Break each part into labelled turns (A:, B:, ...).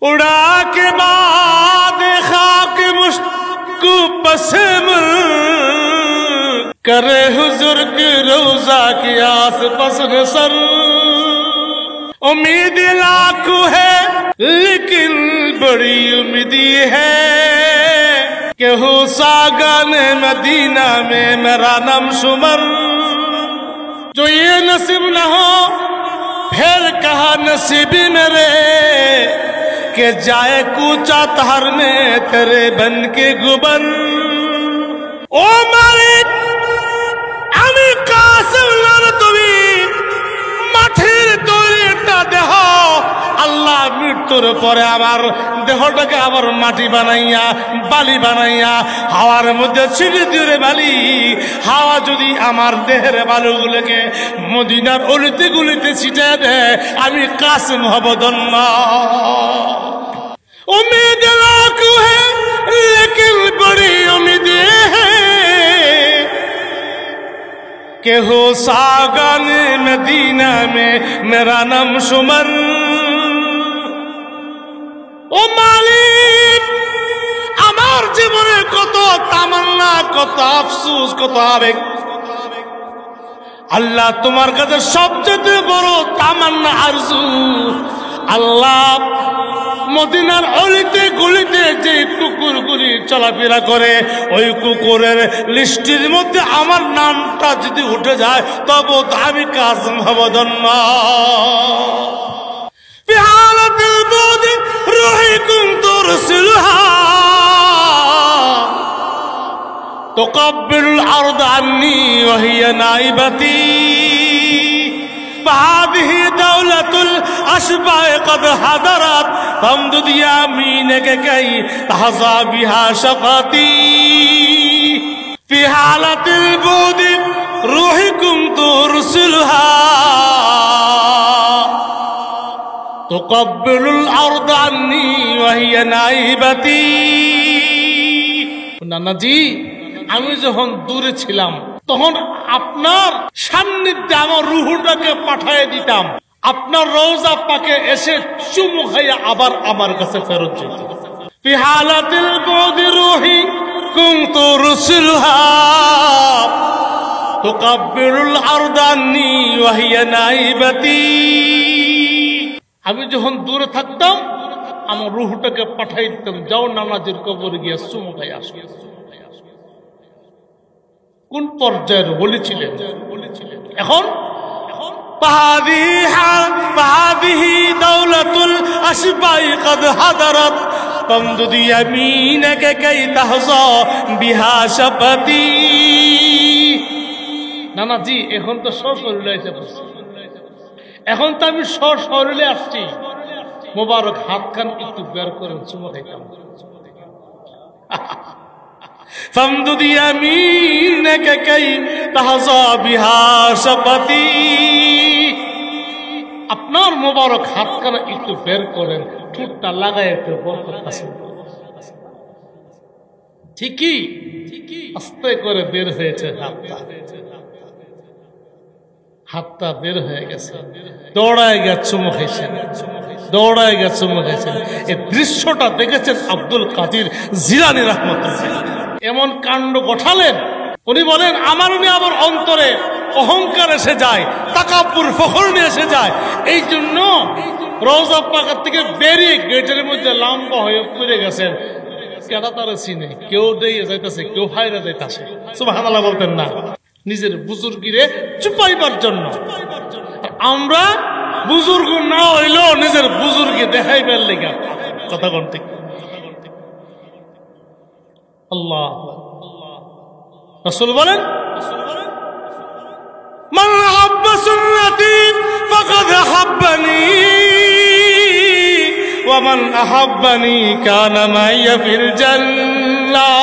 A: उड़ा के बाद खाक मुश्को पसमल करे हुजूर के रोजा के आस पास सर। उम्मीद लाखों है लेकिन बड़ी उम्मीद है कि हो सागन मदीना में मेरा नाम शुमर। जो ये नसीब न हो फिर कहा नसीबी मेरे के जाए कूचा तहर में तेरे बन के गुबन। ओ मालिक আমি কাসম না তুমি মাঠের তৈরিটা দেহ আল্লাহ মৃত্যুর পরে আমার দেহটাকে আবার মাটি বানাইয়া বালি বানাইয়া হাওয়ার মধ্যে ছিটিয়ে দিয়ে বালি হাওয়া যদি আমার দেহের বালুগুলোকে মদিনার অলিতে গলিতে ছিটিয়ে দেয় আমি কাসম হব ধন্য। उम्मीद लाखों है लेकिन बड़ी उम्मीद है कि हो सागन मदीना में मेरा नाम शुमर। ओ मालिक আমার জীবনে কত তামান্না কত আফসোস কত আবেগ আল্লাহ তোমার কাছে সবচেয়ে বড় তামান্না আরজু আল্লাহ মদিনার অলিতে গলিতে যে কুকুরগুলি চলাফেরা করে ওই কুকুরের লিস্টের মধ্যে আমার নামটা যদি উঠে যায় তবে আমি কাসম হব ধন্য। বিহালাতিল বুদ রুহিকুম তুরসিলহা তুকাব্বিলুল আরদ আন্নি ওয়া হিয়া নাইবাতি فهذه دولة الأشباح قد حضرت فامدد يمينك كي تحظى بها شفقتي في حالة البعد روحكم ترسلها تقبل الأرض عني وهي نائبتي। নানা জি আমি যখন দূরে ছিলাম তখন আপনার সান্নিধ্যে আমার রুহটাকে পাঠিয়ে দিতাম আপনার রওজা পাকে এসে চুমু খাইয়া আবার আমার কাছে ফেরত যেত। ফি হালাতিল বুদি রুহি কুনতু রুসুলহা তুকাব্বিলুল আরদা আন্নি ওয়া হিয়া নাইবাতি। আমি যখন দূরে থাকতাম আমার রুহটাকে পাঠিয়ে দিতাম যাও নানাজির কবরে গিয়ে চুমু খাইয়া আসো। কোন পর্যায়ের বলেছিলেন এখন ফাহাদিহি দাওলাতুল আশবাই قد حضرت فامدد يمينك كي تحظى بها شفتي। নানা জি এখন তো সশরীরে এসে বসছি এখন তো আমি সশরীরে আসছি মোবারক হাতখান একটু বের করে চুমু খাইতাম। فامدد يمينك كي تحظى بها شفتي। আপনার মোবারক হাতখানা একটু বের করেন ঠোঁটটা লাগায় একটু বরকত আছে ঠিকই আস্তে করে বের হয়েছে হাতটা বের হয়ে গেছে দৌড়ায় গিয়ে চুমু খাইছেন দৌড়ায় গিয়ে চুমু খাইছেন। এই দৃশ্যটা দেখেছেন আব্দুল কাদির জিলানী রাহমাতুল্লাহ এমন কাণ্ড ঘটালেন উনি বলেন আমার উনি আমার অন্তরে অহংকার এসে যায় তাকাব্বুর ফখর নিয়ে এসে যায় এই জন্য রওজা পাক থেকে বেরিয়ে গেটের মধ্যে লম্বা হয়ে পড়ে গেছেন কেডা তারা চিনে কেউ দিয়ে যাইতেছে কেউ হাইরা যাইতেছে সুবহানাল্লাহ বলতেন না নিজের বুজুর্গিরে চুপাইবার জন্য। আমরা বুজুর্গ না হইলেও নিজের বুজুর্গে দেখাইবার লেগা কথা বলতে আল্লাহ রাসূল বলেন মান আহাব্বা সুন্নতি ফাকাদ আহাব্বানি ওয়া মান আহাব্বানি কানা মাইয়া ফিল জান্নাহ।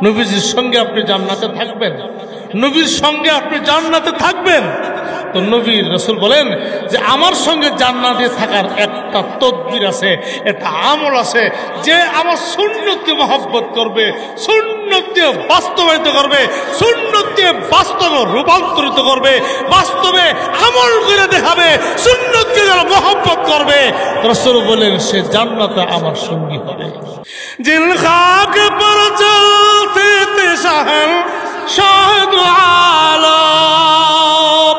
A: নবীজির সঙ্গে আপনি জান্নাতে থাকবেন নবীর সঙ্গে আপনি জান্নাতে থাকবেন তো নবী রাসূল বলেন যে আমার সঙ্গে জান্নাতে থাকার একটা তদবির আছে, একটা আমল আছে, যে আমার সুন্নতকে মহব্বত করবে, সুন্নতকে বাস্তবায়িত করবে, সুন্নতকে বাস্তবে রূপান্তরিত করবে, বাস্তবে আমল করে দেখাবে, সুন্নতকে যারা মহব্বত করবে, রাসূল বলেন সে জান্নাতে আমার সঙ্গী হবে। জিন খাক পর চলতে তে শাহন শাহদ আলম,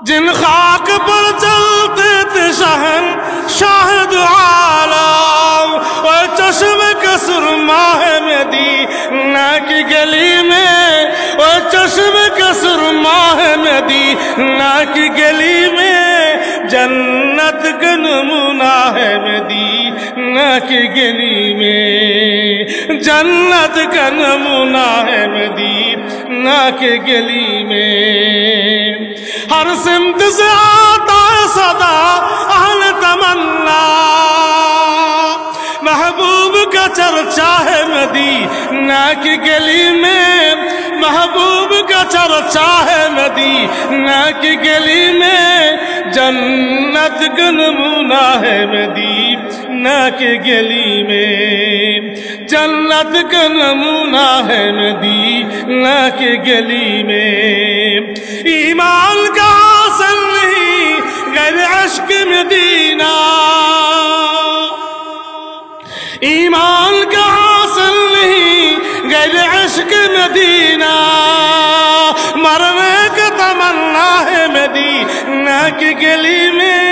A: जिन खाक पर चलते थे शहन शाहिद आलम, और चश्मे के सुरमा है मदीना की गली में, और चश्मे के सुरमा है मदीना की गली में, जन्नत का नमूना है मदीना की गली में, जन्नत का नमूना है मदीना की गली में। हर सिमत से आता है सदा अहल तमन्ना, महबूब का चर्चा है मदीना की गली में, महबूब का चर्चा है मदीना की गली में, जन्नत का नमूना है मदीना की गली में, जन्नत का नमूना है मदीना की गली में। ईमान का हासिल नहीं गैर इश्क मदीना, ईमान का हासिल नहीं गैर इश्क मदीना, मरने की तमन्ना है मदीना की गली में,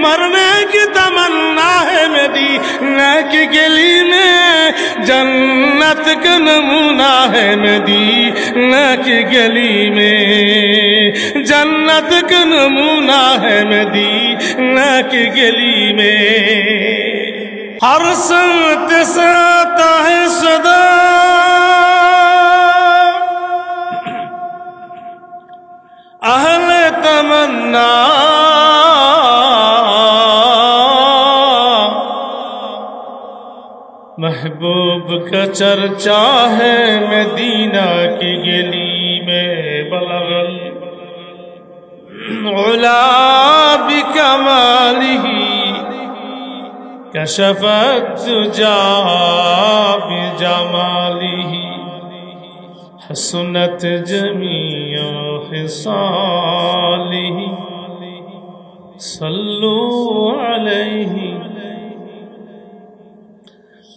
A: मरने की तमन्ना है मदीना की गली में, जन्नत का नमूना है मदीना की गली में, जन्नत का नमूना है मदीना की गली में। हर संत से आता है सदा अहले तमन्ना, महबूब का चर्चा है मदीना की गली में, बलगल उला बिकमालिही कशफत दुजा बिजमालिही, हसनत जमीअ खिसालिही सल्लू अलैहि।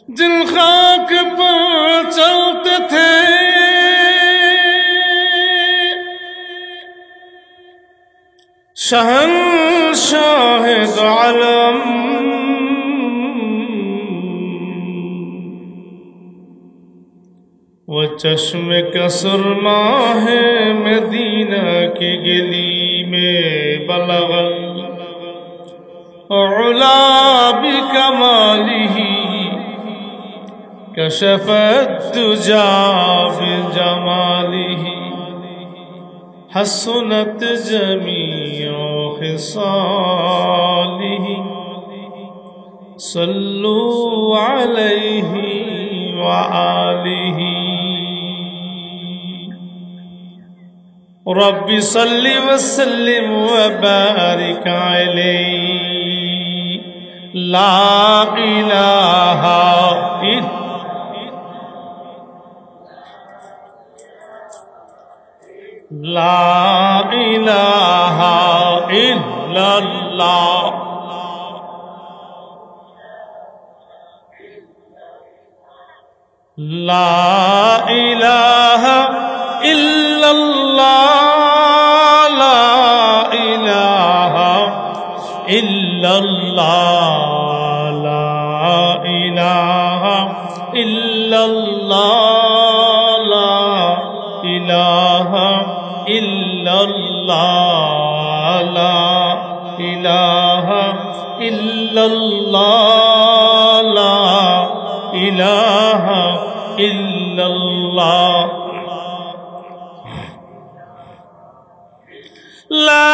A: जिन खाक पर चलते थे शहंशाह आलम, वो चश्मे का सुरमा है मदीना की गली में, बलगल उला बिकमालिही कशफत दुजा बिजमालिही, हसनत जमीअ खिसालिही सल्लू अलैहि व आलिही। रब्बि सल्लि व सल्लिम व बारिक अलैहि, ला इलाहा ला इलाहा इल्लल्लाह, ला इलाहा इल्लल्लाह, ला इलाहा इल्लल्लाह, ला इलाहा इल्लल्लाह, ला इलाहा इल्लल्लाह, ला इलाहा इल्लल्लाह, ला इलाहा इल्लल्लाह, ला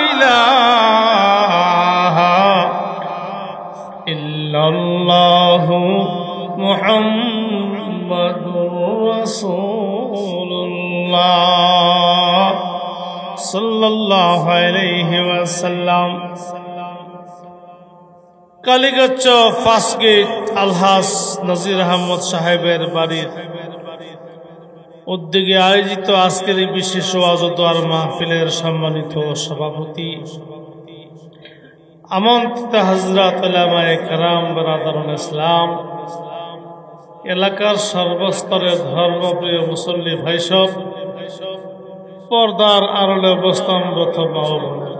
A: इलाहा इल्लल्लाह मुहम्मदुर रसूल আলাইহি ওয়াসাল্লাম কালীগঞ্জ ফার্স্ট গেট আলহাজ নজির আহমদ সাহেবের বাড়ির উদ্যোগে আয়োজিত আজকের এই বিশেষ ওয়াজ ও দোয়ার মাহফিলের সম্মানিত সভাপতি আমন্ত্রিত হযরত উলামায়ে কেরাম বিরাদরান ইসলাম, এলাকার সর্বস্তরের ধর্মপ্রিয় মুসল্লি ভাইসব, পর্দার আড়ালে অবস্থানরত মা ও বোনেরা,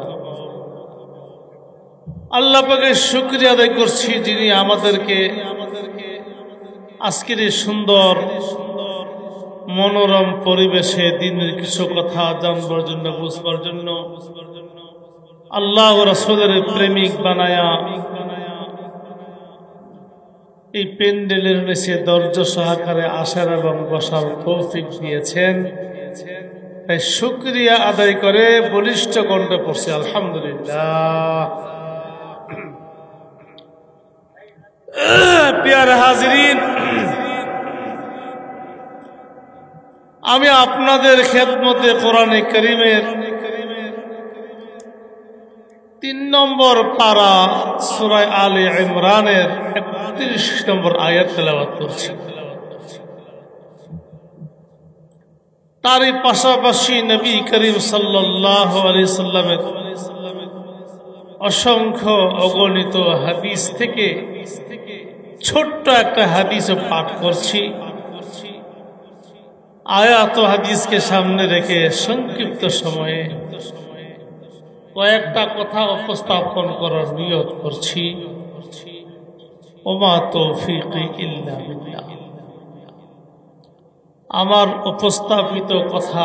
A: আল্লাহ পাকের শুকরিয়া আদায় করছি যিনি আমাদেরকে আজকের এই সুন্দর মনোরম পরিবেশে দিনের কিছু কথা জানবার জন্য, বুঝবার জন্য, আল্লাহ ও রাসূলের প্রেমিক বানায়া এই প্যান্ডেলের নিচে ধৈর্য সহকারে আসার এবং বসার তৌফিক দিয়েছেন। তাই শুকরিয়া আদায় করে বলিষ্ঠ কণ্ঠে পড়ছি আলহামদুলিল্লাহ। প্রিয় হাজিরিন, আমি আপনাদের খেদমতে কোরআনে কারীমের ৩ নম্বর পারা সূরা আলে ইমরানের ৩১ নম্বর আয়াত তেলাওয়াত করছি। তারই পাশাপাশি নবী করিম সাল্লাল্লাহু আলাইহি সাল্লামের অসংখ্য অগণিত হাদিস থেকে ছোট্ট একটা হাদিসও পাঠ করছি। আয়াত ও হাদিসকে সামনে রেখে সংক্ষিপ্ত সময়ে কয়েকটা কথা উপস্থাপন করার নিয়ত করছি। ওমা তৌফিকি ইল্লা বিল্লাহ। আমার উপস্থাপিত কথা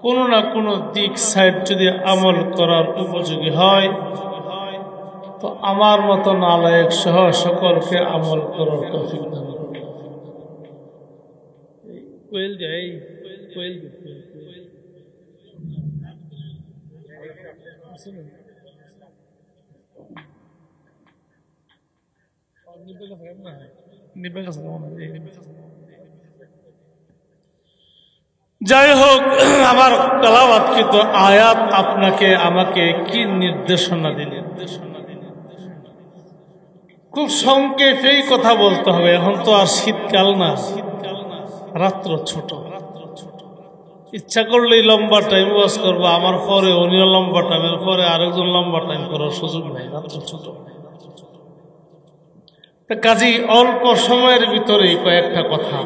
A: কোনো না কোনো দিক সাইড যদি আমল করার উপযোগী হয় তো আমার মতো নালায়েক সহ সকলকে আমল করার তৌফিক দান করুন। কোয়েল যাই কোয়েল যাই হোক, আমার তেলাওয়াতকৃত আয়াত আপনাকে আমাকে কি নির্দেশনা দিলেন? খুব সংক্ষেপেই কথা বলতে হবে। এখন তো আর শীতকাল না, রাত্র ছোট। ইচ্ছা করলেই লম্বা টাইম ওয়াজ করবো, আমার পরে উনিও লম্বা টাইমের পরে আরেকজন লম্বা টাইম করার সুযোগ নাই, রাত্র ছোট। কাজেই অল্প সময়ের ভিতরেই কয়েকটা কথা।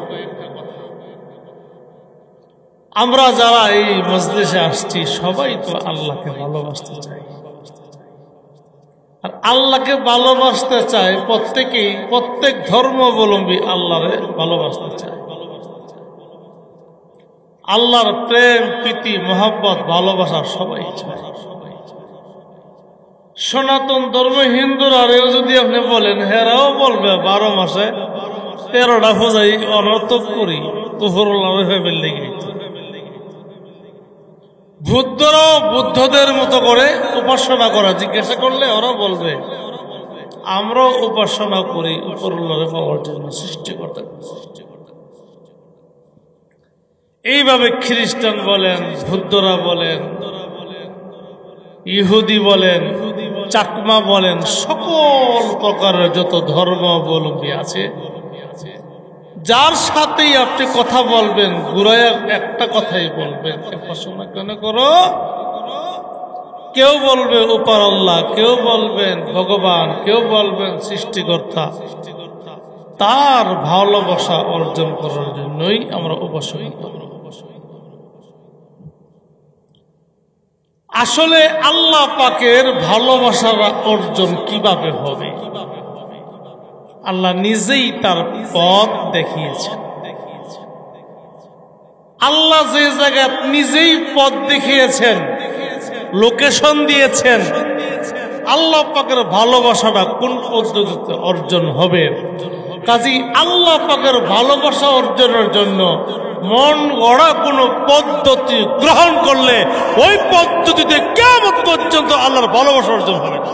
A: আমরা যারা এই মজলিসে আসছি সবাই তো আল্লাহকে ভালোবাসতে চাই, আর আল্লাহকে ভালোবাসতে চায় প্রত্যেকেই, প্রত্যেক ধর্মাবলম্বী আল্লাহরে ভালোবাসতে চায়। আল্লাহর প্রেম, প্রীতি, মহব্বত, ভালোবাসা সবাই চায়। সনাতন ধর্ম হিন্দুরা যদি আপনি বলেন, হেরাও বলবে 12 মাসে 13টা পূজাই অনর্থক করি লেগে। বুদ্ধরাও বুদ্ধদের মতো করে উপাসনা করা জিজ্ঞাসা করলে ওরা বলবে আমরাও উপাসনা করি উপরওয়ালারে পাওয়ার জন্য, সৃষ্টিকর্তা। এইভাবে খ্রিস্টান বলেন, বুদ্ধরা বলেন, ইহুদি বলেন, চাকমা বলেন, সকল প্রকারের যত ধর্মাবলম্বী আছে, যার সাথেই আপনি কথা বলবেন ঘুরাইয়া একটা কথাই বলবেন, উপাসনা কেন করো? কেউ বলবে উপর আল্লাহ, কেউ বলবেন ভগবান, কেউ বলবেন সৃষ্টিকর্তা। তার ভালোবাসা অর্জন করার জন্যই আমরা উপাসনা করি। আসলে আল্লাহ পাকের ভালোবাসার অর্জন কিভাবে হবে? আল্লাহ নিজেই তার পথ দেখিয়েছেন। আল্লাহ যে জায়গায় নিজেই পথ দেখিয়েছেন, লোকেশন দিয়েছেন, আল্লাহ পাকের ভালোবাসাটা কোন পদ্ধতিতে অর্জন হবে। কাজেই আল্লাহ পাকের ভালোবাসা অর্জনের জন্য মন গড়া কোনো পদ্ধতি গ্রহণ করলে ওই পদ্ধতিতে কিয়ামত পর্যন্ত আল্লাহর ভালোবাসা অর্জন হবে না।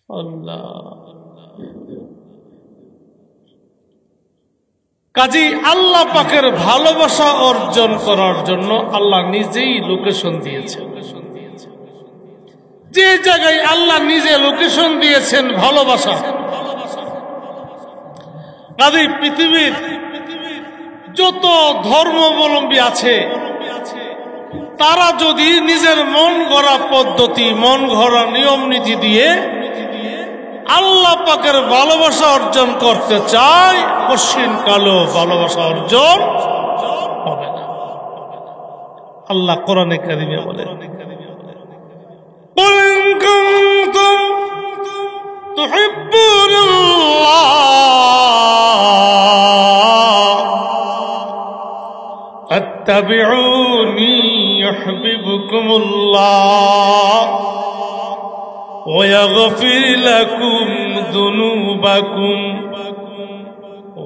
A: আল্লাহ কাজী আল্লাহ পাকের ভালোবাসা অর্জন করার জন্য আল্লাহ নিজেই লোকেশন দিয়েছেন। যে জায়গায় আল্লাহ নিজে লোকেশন দিয়েছেন ভালোবাসা, কাজী পৃথিবীর যত ধর্মাবলম্বী আছে তারা যদি নিজের মন গড়া পদ্ধতি, মন গড়া নিয়ম নীতি দিয়ে আল্লাহ পাকের ভালোবাসা অর্জন করতে চায়, কশিন কালো ভালোবাসা অর্জন হবে না। আল্লাহ কোরআনে কারিমে বলেন, قُلْ إِن كُنتُمْ تُحِبُّونَ اللَّهَ فَاتَّبِعُونِي يُحْبِبْكُمُ اللَّهُ وَيَغْفِرْ لَكُمْ ذُنُوبَكُمْ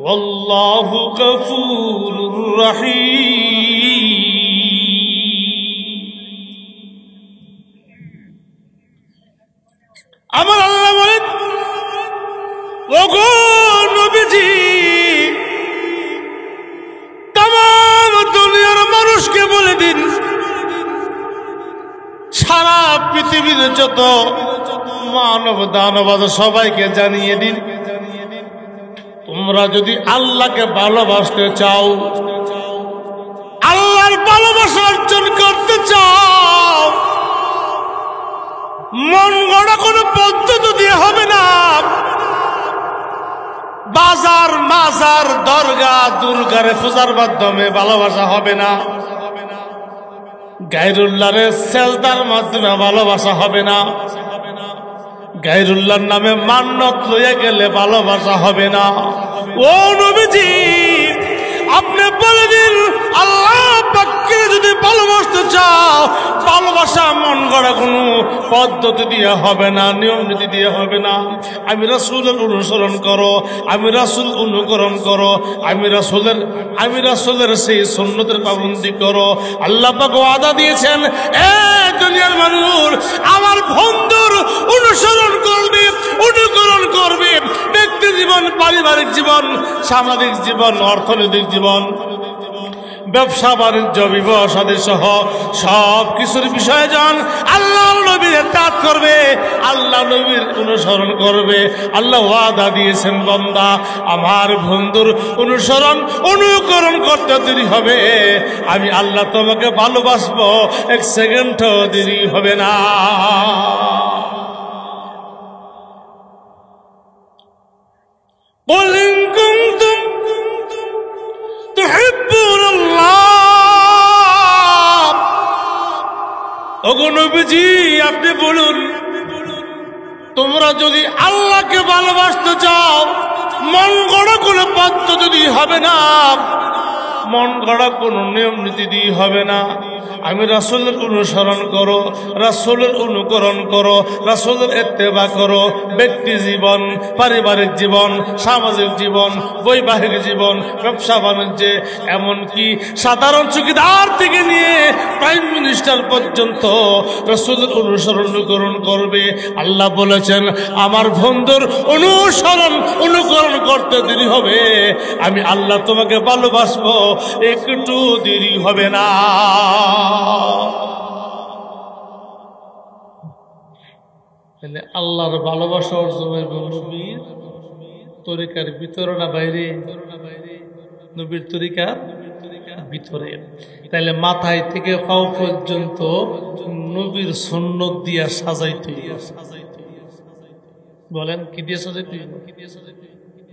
A: وَاللَّهُ غَفُورٌ رَحِيمٌ। আমার আল্লাহ বলেন, ওগো নবীজি, তাম দুনিয়ার মানুষকে বলে দিন, সারা পৃথিবীর যত মানব দানব সবাইকে জানিয়ে দিন, তোমরা যদি আল্লাহকে ভালোবাসতে চাও, আল্লাহর ভালোবাসা অর্জন করতে চাও, মন গড়া কোনো পদ্ধতি দিয়ে হবে না। বাজার মাজার দরগা দুর্গারে পূজার মাধ্যমে ভালোবাসা হবে না। গায়রুল্লাহরে সেজদার মাধ্যমে ভালোবাসা হবে না। গায়রুল্লাহর নামে মান্নত লইয়া গেলে ভালোবাসা হবে না। ও নবীজি, আপনি বলে দিন, আল্লাহ পাককে যদি ভালোবাসতে চাও, ভালোবাসা মন গড়া কোনো পদ্ধতি দিয়ে হবে না, নিয়ম নীতি দিয়ে হবে না। আমি রাসূলের অনুসরণ করো, আমি রাসূল অনুকরণ করো, আমি রাসূলের সেই সুন্নতের পাবন্দি করো। আল্লাহ পাক ওয়াদা দিয়েছেন, এ দুনিয়ার মানুষ আমার বন্ধুর অনুসরণ করবে, অনুকরণ করবে। ব্যক্তি জীবন, পারিবারিক জীবন, সামাজিক জীবন, অর্থনৈতিক জীবন, ব্যবসা বাণিজ্য, বিবাহ শাদী সহ সব কিছুর বিষয়ে যান আল্লাহ নবীর ইত্তাআত করবে, আল্লাহ নবীর অনুসরণ করবে। আল্লাহ ওয়াদা দিয়েছেন, বান্দা আমার বন্ধুর অনুসরণ অনুকরণ করতে দেরি হবে, আমি আল্লাহ তোমাকে ভালোবাসবো, এক সেকেন্ডও দেরি হবে না। قُلْ إِن كُنتُمْ تُحِبُّونَ اللَّهَ, ওগো নবীজি আপনি বলুন, তোমরা যদি আল্লাহকে ভালোবাসতে চাও, মন গড়া কোনো পদ্ধতি দিয়ে হবে না, মন গড়া কোনো নিয়ম নীতি দিয়ে হবে না। আমি রাসূলের অনুসরণ করো, রাসূলের অনুকরণ করো, রাসূলের ইত্তেবা করো। ব্যক্তি জীবন, পারিবারিক জীবন, সামাজিক জীবন, বৈবাহিক জীবন, ব্যবসা বাণিজ্যে, এমনকি সাধারণ চৌকিদার থেকে নিয়ে প্রাইম মিনিস্টার পর্যন্ত রাসূলের অনুসরণ অনুকরণ করবে। আল্লাহ বলেছেন, আমার বন্ধুর অনুসরণ অনুকরণ করতে দেরি হবে, আমি আল্লাহ তোমাকে ভালোবাসবো, একটু দেরি হবে না। আল্লাহর ভালোবাসা অর্জনের নবীর তরিকার ভিতরে না বাইরে? নবীর তরিকার ভিতরে। তাইলে মাথায় থেকে পাও পর্যন্ত নবীর সুন্নত দিয়া সাজাইতে, বলেন কি দিয়ে সাজাইতে?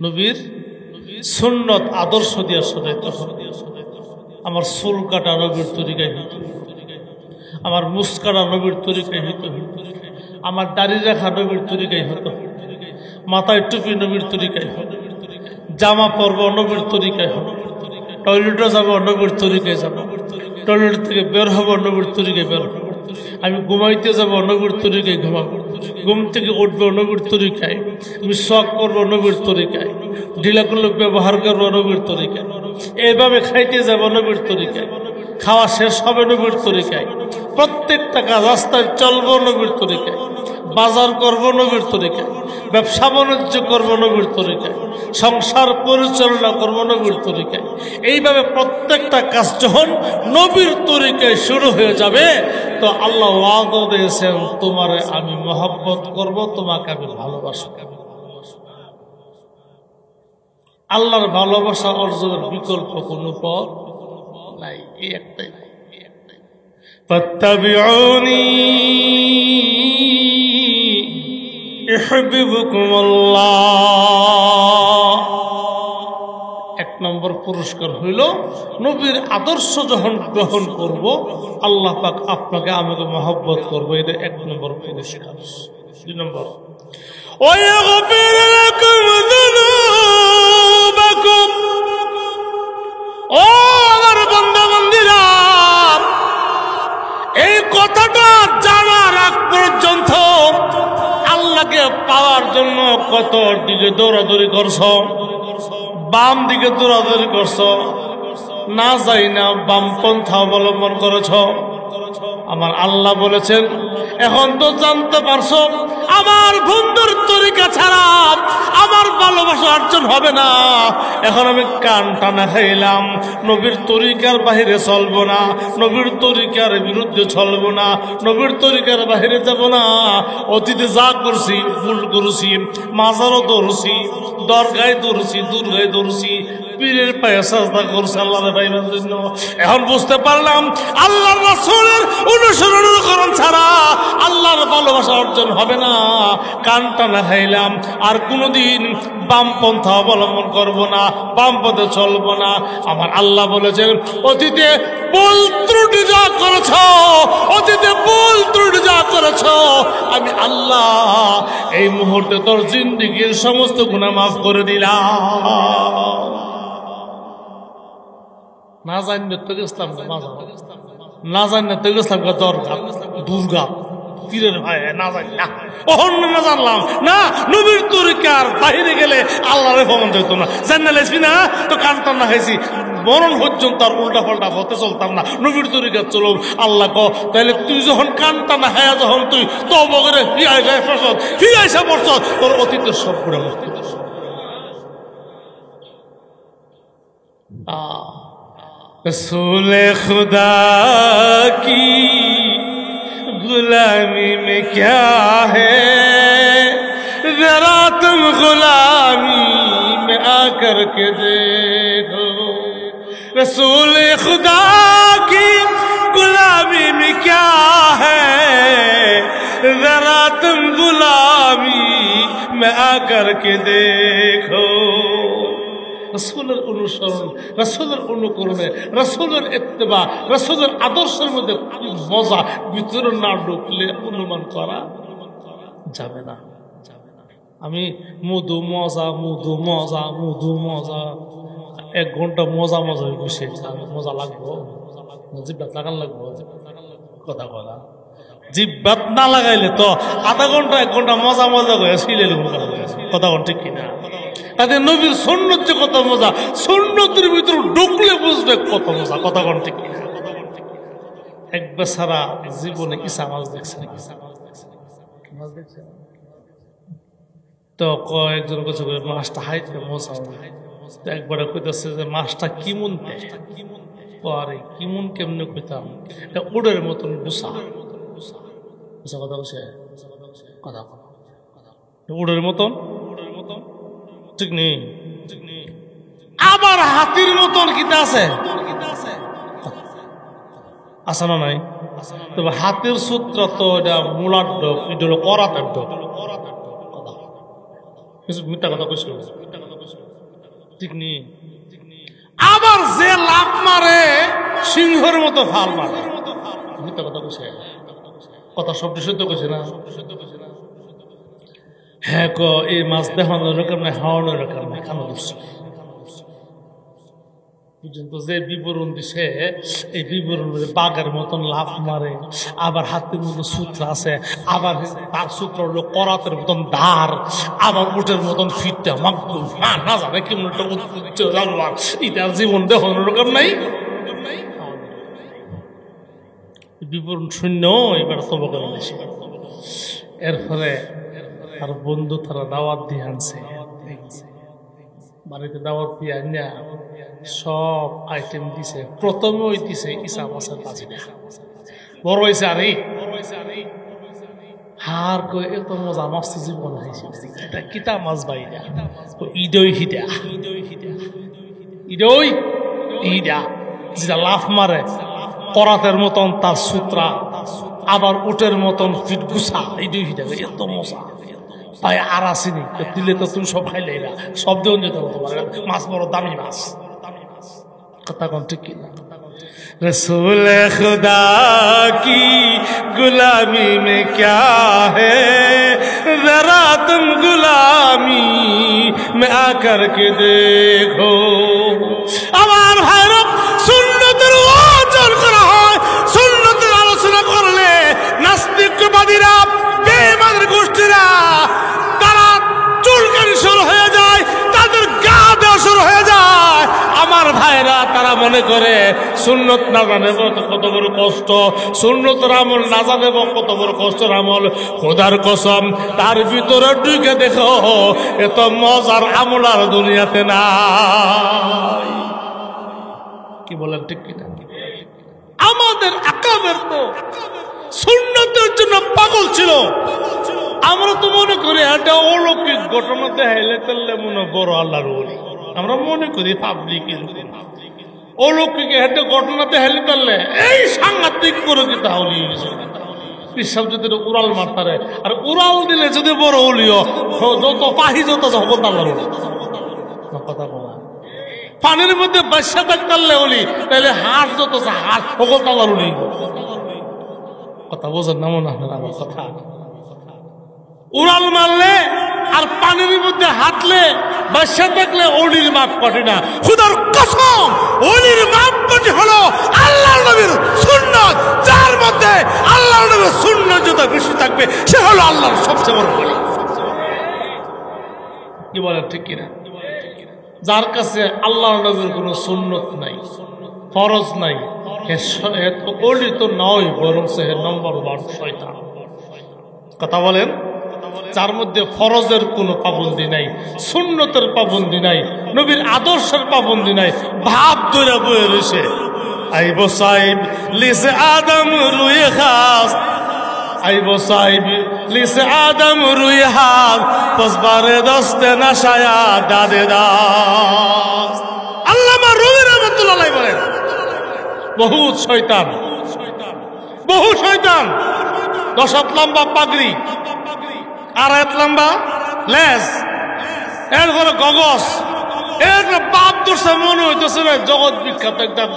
A: নবীর সুন্নত আদর্শ দিয়া সাজাইতে হবে। আমার চুল কাটা নবীর তরিকায় হইত, আমার মুস্কারা নবীর তরিকায় হইত, আমার দাড়ি রাখা নবীর তরিকায় হতো, মাথায় টুপি নবীর তরিকায় হতো, জামা পরব নবীর তরিকায় হতো, টয়লেটে যাবো নবীর তরিকায় যাবো, টয়লেট থেকে বের হবো নবীর তরিকায় বের হবো, আমি ঘুমাইতে যাবো নবীর তরিকায় ঘুমাবো, ঘুম থেকে উঠবো নবীর তরিকায়, আমি শখ করবো নবীর তরিকায়, ঢিলা করলে ব্যবহার করবো নবীর তরিকায়, এইভাবে খাইতে যাবো নবীর তরিকায়, খাওয়া শেষ হবে নবীর তরিকায়, প্রত্যেকটা কাজ রাস্তায় চলবো নবীর তরিকায়, বাজার করবো নবীর তরিকায়, ব্যবসা বাণিজ্য করবো নবীর তরিকায়, সংসার পরিচালনা করবো নবীর তরিকায়। এইভাবে প্রত্যেকটা কাজ যখন নবীর তরিকায় শুরু হয়ে যাবে, তো আল্লাহ ওয়াদা দিয়েছেন তোমারে আমি মহব্বত করব, তোমাকে আমি ভালোবাসব। আল্লাহর ভালোবাসা অর্জনের বিকল্প কোনো পথ নাই, এই একটাই। ফাত্তাবিউনি ইউহিব্বুকুমুল্লাহ। এক নম্বর পুরস্কার হইল নবীর আদর্শ যখন গ্রহণ করব, আল্লাহ পাক আপনাকে আমাকে মহব্বত করবো, এটা এক নম্বর পুরস্কার। দুই নম্বর, ওয়াগফির লাকুম যুনুবাকুম। ও আমার বান্দা-বান্দীরা, এই কথাটা জানার আগ পর্যন্ত আল্লাহকে পাওয়ার জন্য কত দিকে দৌড়াদৌড়ি করছ, বাম দিকে দৌড়াদৌড়ি করছ, না যাই না বামপন্থা অবলম্বন করেছ। আমার আল্লাহ বলেছেন এখন তো জানতে পারছো আমার বন্ধুর তরিকা ছাড়া আমার ভালোবাসা অর্জন হবে না। এখন আমি কান টানা খাইলাম, নবীর তরিকার বাহিরে চলবো না, নবীর তরিকার বিরুদ্ধে চলবো না, নবীর তরিকার বাহিরে যাব না। অতীতে যা করছি ভুল করেছি, মাজারও দৌড়ছি, দরগায় দৌড়ছি, দুর্গায় দৌড়ছি, পীরের পায়ে সাজদা করছে আল্লাহর পাইবার জন্য। এখন বুঝতে পারলাম আল্লাহর রাসূলের অনুসরণ ছাড়া আল্লাহর ভালোবাসা অর্জন হবে না। কান টানা খাইলাম, আর কোনোদিন বামপন্থা অবলম্বন করব না, বাম পথে চলবো না। আমার আল্লাহ বলেছেন অতীতে ভুল ত্রুটি যা করেছ, অতীতে ভুল ত্রুটি যা করেছ, আমি আল্লাহ এই মুহূর্তে তোর জিন্দেগীর সমস্ত গুনাহ মাফ করে দিলাম। না জানবে তো ইসলাম না জানলে তো ইসলাম দরকার দুর্গা পীরের ভাই না জানি না অহন্য না জানলাম না, নবীর তরিকার বাইরে গেলে আল্লাহরে ভবন যেত না, জানালেছি না তো কানটা না খাইছি, মরণ পর্যন্ত আর উল্টা পাল্টা হতে চলতাম না, নবীর তরিকা চলো। আল্লাহ ক তাহলে তুই যখন কানটা না খায়া যখন তুই তওবা করে ফিরাইসা পড়ছ, তোর অতীতের সব গুনাহ মুক্তি। रसूल खुदा की गुलामी में क्या है, जरा तुम गुलामी में आकर के देखो। रसूल खुदा की गुलामी में क्या है, जरा तुम गुलामी में आकर के देखो। রাসূলের অনুসরণ, রাসূলের অনুকরণে, রাসূলের ইত্তেবা, রাসূলের আদর্শের মধ্যে মজা ভিতরে না ঢুকলে অনুমান করা যাবে না। আমি মধু মজা মধু মজা মধু মজা 1 ঘন্টা মজা মজা বসে মজা লাগবো, জিব্বাত লাগান লাগবো, কথা বলা জিব্বাত না লাগাইলে তো আধা ঘন্টা 1 ঘন্টা মজা মজা করে শিলে কথা বল, ঠিক কিনা? তাদের নবীর সুন্নত যে কত মজা, সুন্নতের ভিতরে ঢুকলে বুঝবে কত মজা, কথা কোন ঠিক কিনা? একবার সারা জীবনে ইসা মাছ দেখছে, তো কয়েকজন কাছে মাছটা হাইতে মজা, একবারে কইতেছে যে মাছটা কি মুনতে, আরে কি মুন কেমনে কইতাম, এটা উড়ের মতন গুছা কথা বলছে, কথা উড়ের মতন ঠিক নেই। আবার হাতির মতন কিতা আছে, আছে না নাই? তবে হাতের সূত্র তো এটা মূলার ডক, এটা হলো করাতের ডক, মিথ্যা কথা কইছিল, ঠিক নেই। আবার যে লাভ মারে সিংহের মতো ফাল মারে, মিথ্যা কথা কইছে, কথা শব্দ সত্য কইছে না? হ্যাঁ ক এই মাছ দেখানোর রকম না, খাওয়ানোর রকম না, খানো দিচ্ছে পর্যন্ত যে বিবরণ দিছে, এই বিবরণ বাঘের মতন লাফ মারে, আবার হাতের মতো সূত্র আছে, আবার তার সূত্র হলো করাতের মতন ধার, আবার উটের মতন ফিটটা মাগু না জানে কেমন একটা উৎপত্তি জানলাম, এটার জীবন দেখানোর রকম নাই। বিবরণ শূন্য এবার তবা করে নিয়েছি। এর ফলে তার বন্ধু তারা দাওয়াত দিয়ে আনছে, বাড়িতে দাওয়াত দিয়ে আনিয়া সব আইটেম দিছে। প্রথমে ওই দিছে ইসা মাছের বাজি দেখা, বড় হয়েছে আরে হার কই এত মজা মাছ তো জীবন হয়েছে, এটা কিতা মাছ বাইরা ইডই হিডা ইডই হিডা যেটা লাফ মারে করাতের মতন তার সূত্রা, আবার উটের মতন ফিট গুছা, ইডই হিডা এত মজা ভাই আর আসেনি। দিলে তো তুমি সব খাইলে সব দেওয়া যেতে হতো, মাছ বড় দামি মাছ। কথা কোন ঠিক কিনা? रसूल खुदा की गुलामी में क्या है, जरा तुम गुलामी में आकर के देखो। আমার ভাইরা সুন্নতের ওয়াজন করা হয়, সুন্নতের আলোচনা করলে নাস্তিকবাদীরা বেঈমানের গোষ্ঠীরা তারা চুলকানি শুরু হয়ে যায়, তাদের গা দেওয়া শুরু হয়ে যায়। আমার ভাইরা তারা মনে করে সুন্নত না জানেব কত বড় কষ্ট, সুন্নতের আমল না জানেব কত বড় কষ্টের আমল। খোদার কসম তার ভিতরে ঢুকে দেখো এত মজার আমল আর দুনিয়াতে নাই। কি বলেন ঠিক কিনা? আমাদের আকাবের তো সুন্নতের জন্য পাগল ছিল। আমরা তো মনে করি একটা অলৌকিক ঘটনা দেখাইলে তাহলে মনে বড় আল্লাহর ওলি, আমরা মনে করি পাবলিক অলৌকিক একটা ঘটনা দেখাইলে তাহলে এই সাংঘাতিক করে দিতে হলি পিসাব যদি উড়াল মারতারে, আর উড়াল দিলে যদি বড় হলিও যত পাহি যত সকল আল্লাহর ওলি। কথা বলা পানির মধ্যে বাসা থাকতারলে হলি তাহলে হাঁস যত হাঁস সকল আল্লাহর ওলি। কথা বোঝেন না মনে হয় আমার কথা? উড়াল মারলে আর পানির মধ্যে হাঁটলে বাসা থাকলে অলির মাপ কাটে না। খুদার কসম অলির মাপ কাটে হলো আল্লাহর নবীর সুন্নাত, যার মধ্যে আল্লাহর নবীর সুন্নাত যত বেশি থাকবে সে হলো আল্লাহর সবচেয়ে বড় ওলি। কি বলেন ঠিক কিনা? যার কাছে আল্লাহর নবীর কোনো সুন্নত নাই, ফরজ নাই, ওলি তো নয়, বরং সে নম্বর 1 শয়তান। কথা বলেন? যার মধ্যে ফরজের কোনো পাবন্দি নাই, সুন্নতের পাবন্দি নাই, নবীর আদর্শের পাবন্দি নাই, ভাব ধরে বয়ে রয়েছে। আইব সাহেব লিসে আদম রুয়ে খাস, আইব সাহেব লিসে আদম রুয়ে হাস, পসবারে দস্তে নাশায়া দাদে দাস। আল্লামা রুমি রহমাতুল্লাহ আলাইহি বলেন বহুত শয়তান, বহু শয়তান, 10 হাত লম্বা পাগড়ি, 2 হাত লম্বা লেজ, এরপরে গগস, এর বাপ ধরছে মনে হইতেছে না জগৎ বিখ্যাত একদম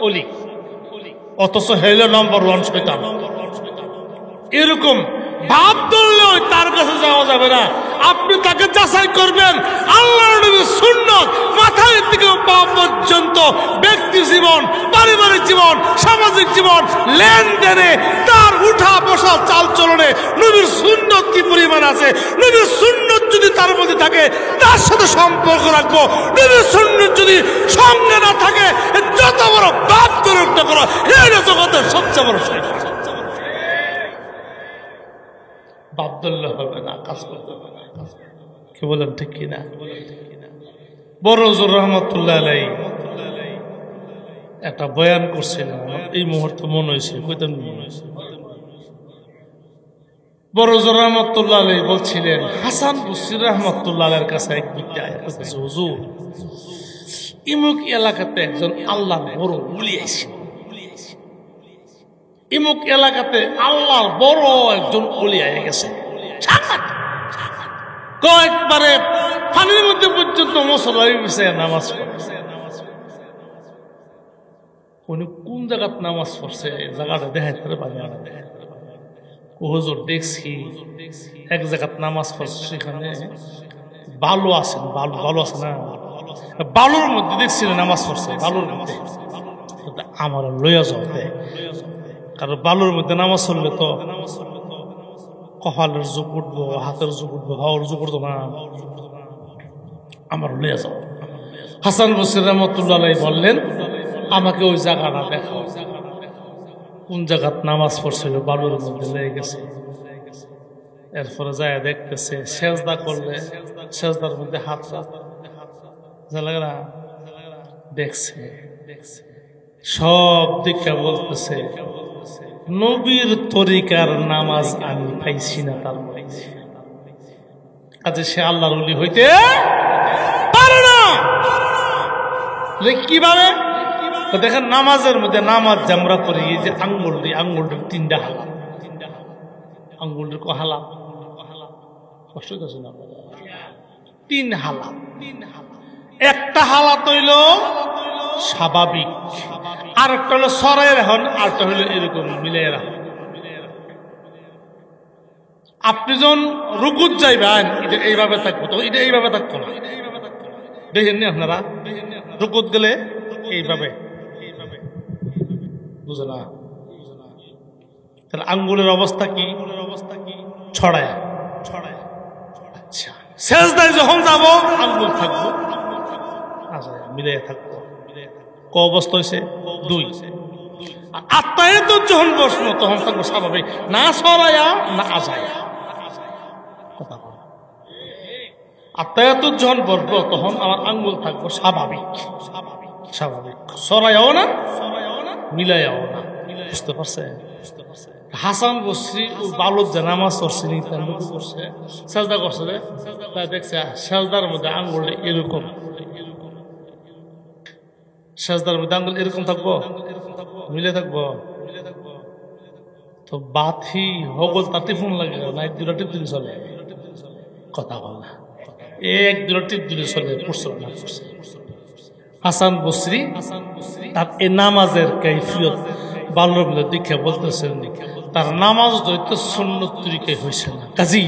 A: অলি, অথচ হইল নম্বর 1 শয়তান। এরকম ভাব ধরলেও তার কাছে যাওয়া যাবে না। আপনি তাকে যাচাই করবেন আল্লাহর নবীর সুন্নাত মাথায় থেকে পা পর্যন্ত, ব্যক্তি জীবন, পারিবারিক জীবন, সামাজিক জীবন, লেনদেনে, তার উঠা বসা চাল চলনে নবীর সুন্নাত কি পরিমাণ আছে। নবীর সুন্নাত যদি তার মধ্যে থাকে তার সাথে সম্পর্ক রাখবো। নবীর সুন্নাত যদি সঙ্গে না থাকে যত বড় বাপ করে উঠতে করো, এটা জগতের সবচেয়ে বড় শয়তান। বাবদুল্লাহ হবে না, কাজ করতে হবে না। কি বলেন ঠিক কিনা? বড় হুজুর রহমতুল্লাহ আলাইহি একটা বয়ান করছিলেন, এই মুহূর্তে মনে হয়েছে, কইতেন মনে হয়েছে। বড় হুজুর রহমতুল্লাহ আলাইহি বলছিলেন হাসান বসরি রহমতুল্লাহ আলাইহির কাছে এক ব্যক্তি আয়া কইতেছে, হুজুর ইমুক এলাকাতে একজন আল্লাহ বড় ওলি আইছে, ইমুক এলাকাতে আল্লাহর বড় একজন ওলি আয়া গেছে, কয়েকবারে পানির মধ্যে পর্যন্ত মুসল্লি বিষয়ে নামাজ পড়ছে। উনি কোন জায়গাত নামাজ পড়ছে জায়গাটা দেখাইতে পারে, হুজুর দেখছি এক জায়গাত নামাজ পড়ছে, সেখানে বালু আছে, বালু আছে না, বালুর মধ্যে দেখছি নামাজ পড়ছে, বালুর মধ্যে। আমার লইয়া যাও, কারণ বালুর মধ্যে নামাজ পড়লে তো কপালের যুগ উঠবো, হাতের যুগ উঠবো, হাওয়ার যুগ উঠবো না, আমার লইয়া যাও। হাসান বসরি রহমতুল্লাহ আলাইহি বললেন আমাকে ওই জায়গাটা দেখাও, কোন জায়গাত নামাজ পড়ছিল বালুর মধ্যে লেগে গেছে। এরপরে যায় দেখতেছে সেজদা করলে সেজদার মধ্যে হাত লাগে না, দেখছে সব দিকে বলতেছে নবীর তরিকার নামাজ আমি পাইছি না, তার পাইছি আচ্ছা সে আল্লাহর ওলি হইতে পারে না। কিভাবে দেখেন নামাজের মধ্যে নামাজ যে আমরা পড়ি, এই যে আঙ্গুলটির তিনটা হালা, আঙ্গুলটির হালা কষ্ট হইতেছে না, তিন হালা, একটা হালাত হইল স্বাভাবিক, আর একটা হলো সরাই রাখুন, আরটা হইলো এরকম মিলে রাখুন। আপনি যখন রুকুত যাইবেন এটা এইভাবে থাকবো, তো এটা এইভাবে থাকবো না, দেখেননি আপনারা রুকুত গেলে এইভাবে বুঝে না, তাহলে আঙ্গুলের অবস্থা কি ছড়ায়। আচ্ছা সেজদায় যখন যাব আঙ্গুল থাকবো মিলে থাকবো, ক অবস্থা হয়েছে দুই। আত্মায় তো যখন বসবো তখন থাকবো স্বাভাবিক, না সরাইয়া না আজায়া কথা বল। আত্মায় তো যখন বসবো তখন আমার আঙ্গুল থাকবো স্বাভাবিক, স্বাভাবিক সরাইয়াও না মিলাইয়াও না, বুঝতে পারছেন? হাসান বসরি বালুদ যে নামাজ পড়ছে করছে সেজদা করছে, তাই দেখছে সেজদার মধ্যে আঙ্গুলটা এরকম, সেজদার মধ্যে আঙ্গুল এরকম থাকবো মিলে থাকবো, তো বাথি হগল তাতে ফোন লাগে না, এক দুটা টিপ দিলে চলে, কথা বল না, এক দুটা টিপ দিলে চলে, পড়ছে না পড়ছে। হাসান বসরি তার এই নামাজের কাইফিয়ত বাল্যর মধ্যে দেখে বলতেছেন তার নামাজ হয়তো সুন্নত তরিকায় হয়েছে না, কাজী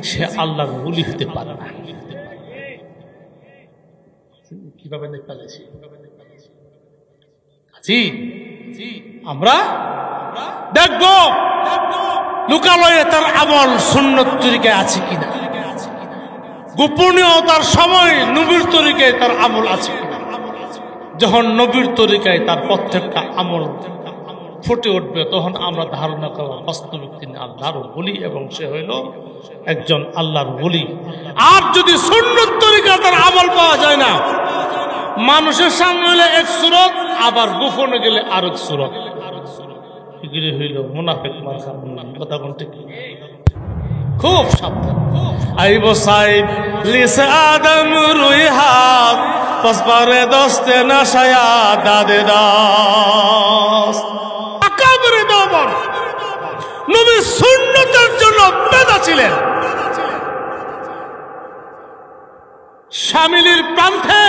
A: সে আল্লাহর ওলি হতে পারে না। কিভাবে পালাইছি কাজী আমরা দেখব লোকালয়ে তার আমল সুন্নত তরিকায় আছে কিনা, গোপনীয়তার সময় নবীর তরিকায় তার আমল আছে কিনা। যখন নবীর তরিকায় তার প্রত্যেকটা আমল ফুটে উঠবে তখন আমরা ধারণা করব বাস্তবিক তিনি আল্লাহর ওলি এবং সে হইল একজন আল্লাহর ওলি। আর যদি সুন্নত তরিকা তার আমল পাওয়া যায় না, মানুষের সামনে হলে এক সুরত, আবার গোপনে গেলে আরেক সুরত, এগুলি হইল মুনাফিক মার্কা কথা বলতে কি খুব সাবধান। আইব সাইদ লিসে আদম রুই হাত পসপারে দস্তে নাশায়া দাদে দাস আকাবরে দমন নবী সুন্নতের জন্য পেদা ছিলেন। শামিলির প্রান্তে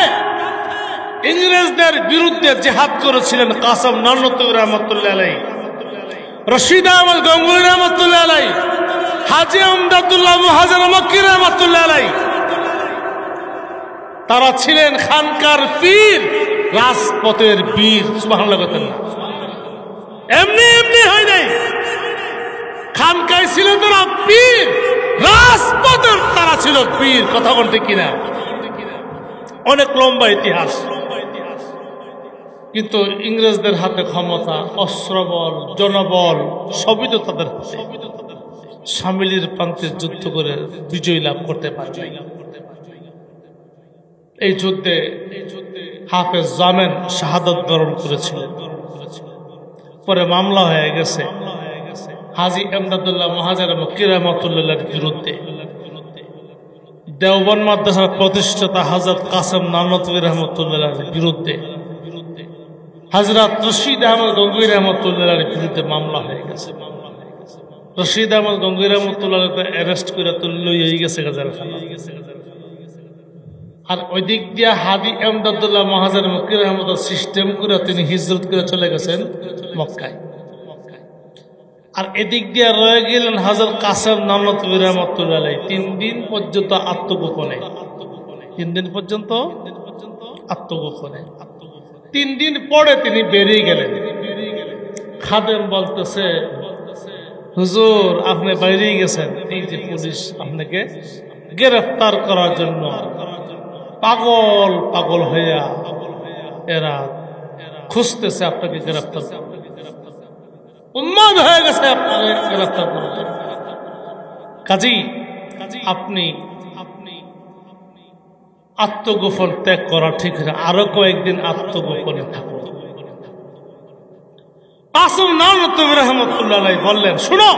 A: ইংরেজদের বিরুদ্ধে জিহাদ করেছিলেন কাসেম নানতুবি রহমতুল্লাহ আলাইহি, রশিদ আহমদ গঙ্গুহি রহমতুল্লাহ আলাইহি, হাজী আমদাদুল্লাহ মুহাজির মক্কি রহমতুল্লাহ আলাইহি। তারা ছিলেন খানকার পীর, রাজপথের বীর। সুবহানাল্লাহ বলেন, এমনি এমনি হয় নাই, খানকায় ছিল তারা পীর, রাজপথের তারা ছিল পীর। কথা বলতে কিনা অনেক লম্বা ইতিহাস, কিন্তু ইংরেজদের হাতে ক্ষমতা, অস্ত্রবল, জনবল সবই তো তাদের হাতে। শামিলির প্রান্তে যুদ্ধ করে বিজয় লাভ করতে পারবে। এই যুদ্ধে হাফেজ জামেন শাহাদাত বরণ করেছিলেন, পরে মামলা হয়ে গেছে হাজী আমদাদুল্লাহ মুহাজির মক্কি রহমতুল্লাহর বিরুদ্ধে। দেওবন্দ মাদ্রাসার প্রতিষ্ঠাতা হযরত কাসেম নানতুবি রহমতুল্লাহর বিরুদ্ধে, হযরত রশিদ আহমদ গঙ্গুহি রহমতুল্লাহর বিরুদ্ধে মামলা হয়ে গেছে। রশিদ আহমদ গঙ্গুহি রহমতুল্লাহকে অ্যারেস্ট করে তুলে হয়ে গেছে গাজারখানা। আর ওই দিক দিয়ে হাজী আমদাদুল্লাহ মুহাজির মক্কি রহমতুল্লাহ সিস্টেম করে তিনি হিজরত করে চলে গেছেন মক্কায়। আর এদিক দিয়ে রয়ে গেলেন হযরত কাসেম নানতুবি রহমতুল্লাহ আলাইহি 3 দিন পর্যন্ত আত্মগোপনে। 3 দিন পর্যন্ত আত্মগোপনে। 3 দিন পরে তিনি বেরিয়ে গেলেন। খাদেম বলতেছে, হুজুর আপনি বাইরে গেছেন, এই যে পুলিশ আপনাকে গ্রেফতার করার জন্য পাগল পাগল হইয়া এরা খুঁজতেছে, আপনাকে গ্রেফতার উন্মাদ হয়ে গেছে আপনাকে গ্রেফতার করার জন্য। কাজী আপনি আত্মগোপন ত্যাগ করা ঠিক আছে, আরো কয়েকদিন আত্মগোপনে থাকুন। কাসেম নানতুবি রাহমাতুল্লাহ আলাইহি বললেন, শুনো,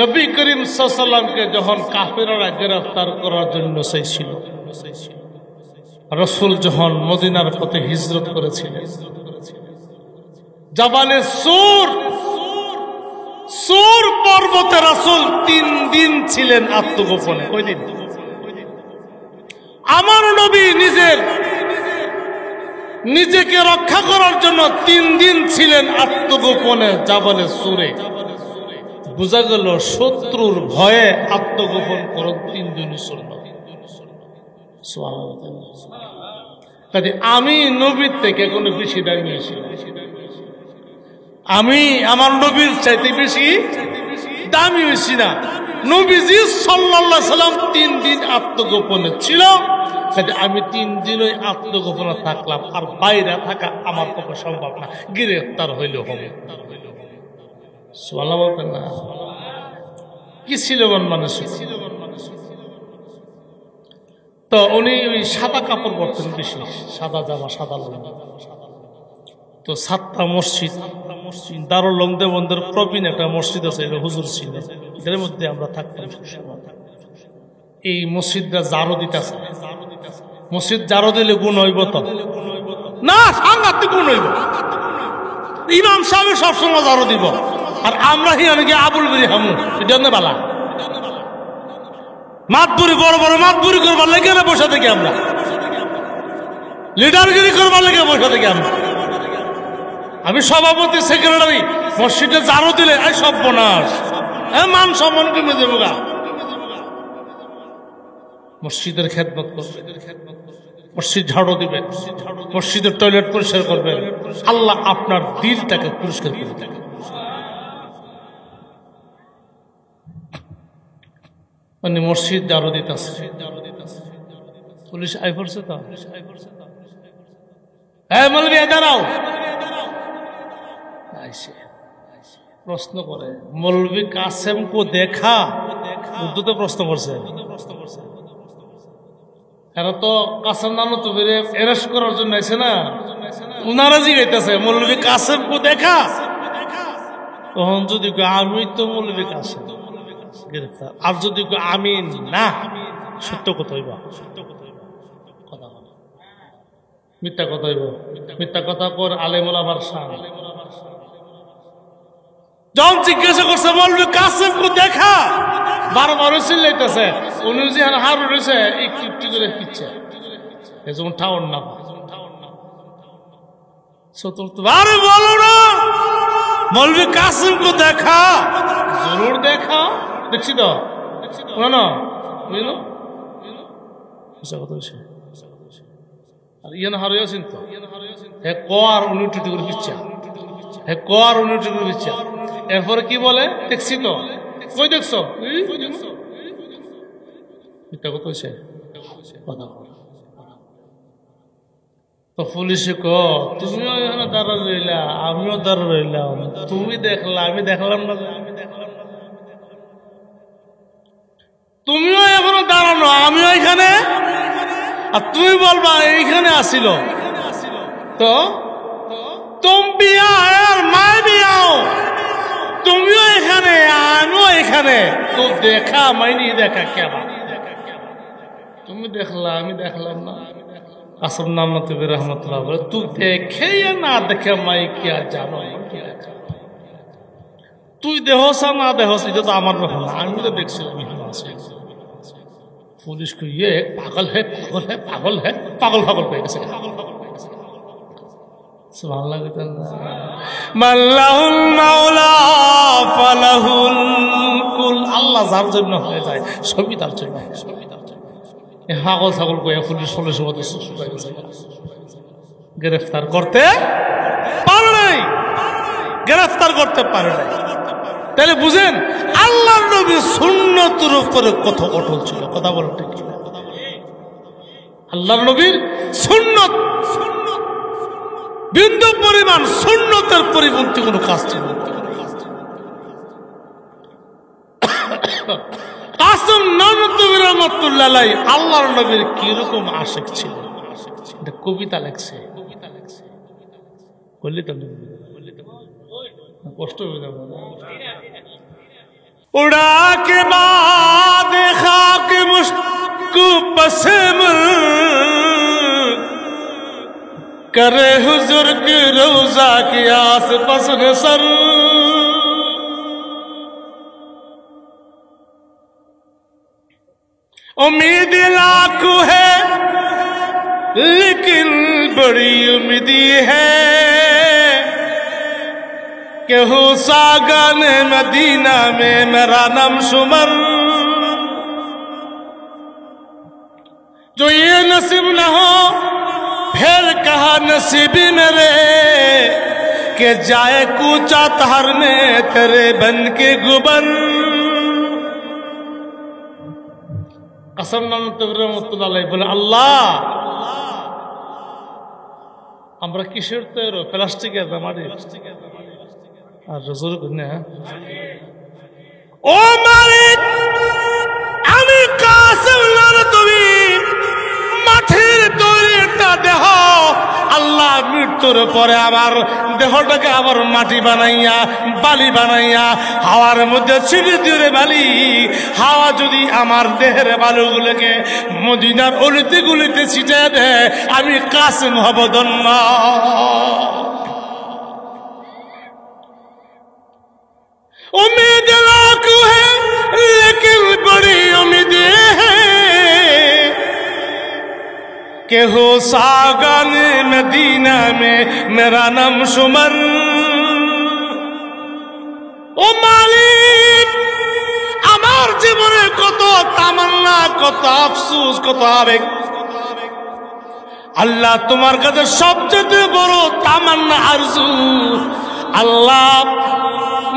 A: নবী করিম সাল্লাল্লাহু আলাইহি ওয়াসাল্লামকে যখন কাফেররা গ্রেফতার করার জন্য চাইছিল, রাসূল যখন মদিনার পথে হিজরত করেছিলেন, জাবালে সূর পর্বতে রাসূল 3 দিন ছিলেন আত্মগোপনে। কয়দিন? আমার নবী নিজেকে রক্ষা করার জন্য 3 দিন ছিলেন আত্মগোপনে জাবালে সূরে। বোঝা গেল শত্রুর ভয়ে আত্মগোপন করো 3 দিন সুন্নাত। কাজে আমি নবীর থেকে কোনো বেশি দামি আছি, আমি আমার নবীর চাইতে বেশি দামি হয়েছি না। নবীজি সাল্লাল্লাহু আলাইহি সাল্লাম 3 দিন আত্মগোপনে ছিল, আমি 3 দিন ওই আত্মগোপনে থাকলাম। আর বাইরে থাকা আমার পক্ষে সম্ভব না, গ্রেফতার হইলেও হবে। সুবহানাল্লাহ বলতেন না? কি ছিল মানুষ? তো উনি ওই সাদা কাপড় পরতেন বেশি, সাদা জামা, সাদা লুঙ্গি। তো 7টা মসজিদ, দারুল উলুম দেওবন্দের প্রবীণ একটা মসজিদ আছে, হুজুর ছিল, এর মধ্যে আমরা থাকতাম। এই মসজিদটা জারো দিতেছে, মসজিদ জারো দিলে গুণ হইব তো না? সাংঘাতিক গুণ হইব। ইমাম সাহেব সবসময় জারো দিব, আর আমরা অনেকে আবুল বিরি হামু, এটা বালা মাতবুরি, বড় বড় মাতবুরি করবার লেগে বসে থাকি আমরা, লিডারগিরি করবার লেগে বসে থাকি আমরা। আমি সভাপতি, সেক্রেটারি, মসজিদে জারো দিলে সব বোনাস, মান সম্মান কমে দেবো গা। মসজিদের খেদমত করবেন, মসজিদ ঝাড়ু দিবেন, মসজিদের টয়লেট পরিষ্কার করবেন, আল্লাহ আপনার দিলটাকে পরিষ্কার করে দেবেন। মানে মসজিদ ঝাড়ু দিতেছে, পুলিশ আই পড়ছে তো, হ্যাঁ মৌলভী দাঁড়াও, প্রশ্ন করে মৌলভী কাসেম কো দেখা, উর্দুতে প্রশ্ন করছে। এরা তো কাসেম নানতুবি অ্যারেস্ট করার জন্য আছে না, উনারা জিগাইতেছে মৌলভী কাসেম কো দেখা। তখন যদি আমি তো মৌলভী কাসেম গ্রেফতার, আর যদি আমি না, সত্য কথা হইবা, কথা বলা মিথ্যা কথা হইব, মিথ্যা কথা পর আলেমুল আমার শান। যখন জিজ্ঞাসা করছে মৌলভী কাসেম কো দেখা, বারবার চিল্লাইতেছে, উনি যে হার রয়েছে একটু একটু করে পিচ্ছে, যেমন ঠাউন না আরে বলো না মৌলভী কাসেম কো দেখা, জরুর দেখা, দেখছি তো না বুঝলো, আর ইয়ে না হারিয়েছেন তো, হে কর উনি টুটি করে পিচ্ছা, হে কর উনি টুটি করে পিচ্ছা। এরপরে কি বলে, দেখছি তো, কই দেখছো, মিথ্যা কথা হয়েছে, কথা বলা। তো পুলিশে তুমিও এখানে দাঁড়া রইলা, আমিও দাঁড়া রইলাম, তুমি দেখলা আমি দেখলাম না, তুমিও এখনো দাঁড়ানো আমিও এখানে, আর তুমি বলবা এইখানে আসিল, তো তুমি আর মা বিয়াও, তুমিও এখানে আমিও এখানে, তো দেখা মাইনি দেখা কেবা, তুমি দেখলা আমি দেখলাম না। কাসেম নানতুবি রাহমাতুল্লাহ বলে, তুই দেখে না দেখে মাই কিয়া জানো, তুই দেহস না দেহস এটা তো আমার ব্যাপার না, আমি তো দেখছিলাম। পুলিশ को ये पागल है पागल है पागल है पागल पागल पे गए सुभान अल्लाह मल्लाहुल মাওলা ফালাহুল কুল, আল্লাহ যার জন্য হয়ে যায় সবই তার জন্য। এই পাগল ছাগল কইয়া পুলিশ 16 মতো গ্রেফতার করতে পারে নাই, গ্রেফতার করতে পারে নাই। তাহলে বুঝেন আল্লাহর নবীর সুন্নতের উপরে কত অটল ছিল, কথা বলো ঠিক কিনা? আল্লাহর নবীর সুন্নত, বিন্দু পরিমাণ সুন্নতের পরিপন্থী কোনো কাজ ছিল। রহমতুল্লাহ আলাইহি আল্লাহর নবীর কিরকম আশিক ছিল, এটা কবিতা লেখছে। বললি তো কষ্ট হয়ে যাবে। उड़ा के बाद खाक मुश्को पसम करे हुजूर के रोजा के आस पास सर। उम्मीद लाखों है लेकिन बड़ी उम्मीद है कि हो सागन मदीना में मेरा नाम शुमर। जो ये नसीब न हो फिर कहा नसीबी मेरे कि जाए कूचा तहर में तेरे बन के गुबर। कसम रहमतुल्लाह बोले अल्लाह আমরা কিসের তৈরি, প্লাস্টিকের মাটির আর রসুল না। ও মালিক আমি কাসেম নার তুমি মাটির তৈরি একটা দেহ, আল্লাহ মৃত্যুর পরে আমার দেহটাকে আবার মাটি বানাইয়া বালি বানাইয়া হাওয়ার মধ্যে ছিড়ে দিয়ে বালি, হাওয়া যদি আমার দেহের বালুগুলোকে মদিনার অলিতে গুলিতে ছিটে দেয় আমি কাসেম হব ধন্য। उम्मीद लाखों है लेकिन बड़ी उम्मीद है कि हो सागन मदीना में मेरा नाम शुमर। ও মালিক আমার জীবনে কত তামান্না, কত আফসোস, কত আবেগ, আল্লাহ তোমার কাছে সবচেয়ে বড় তামান্না আরজু আল্লাহ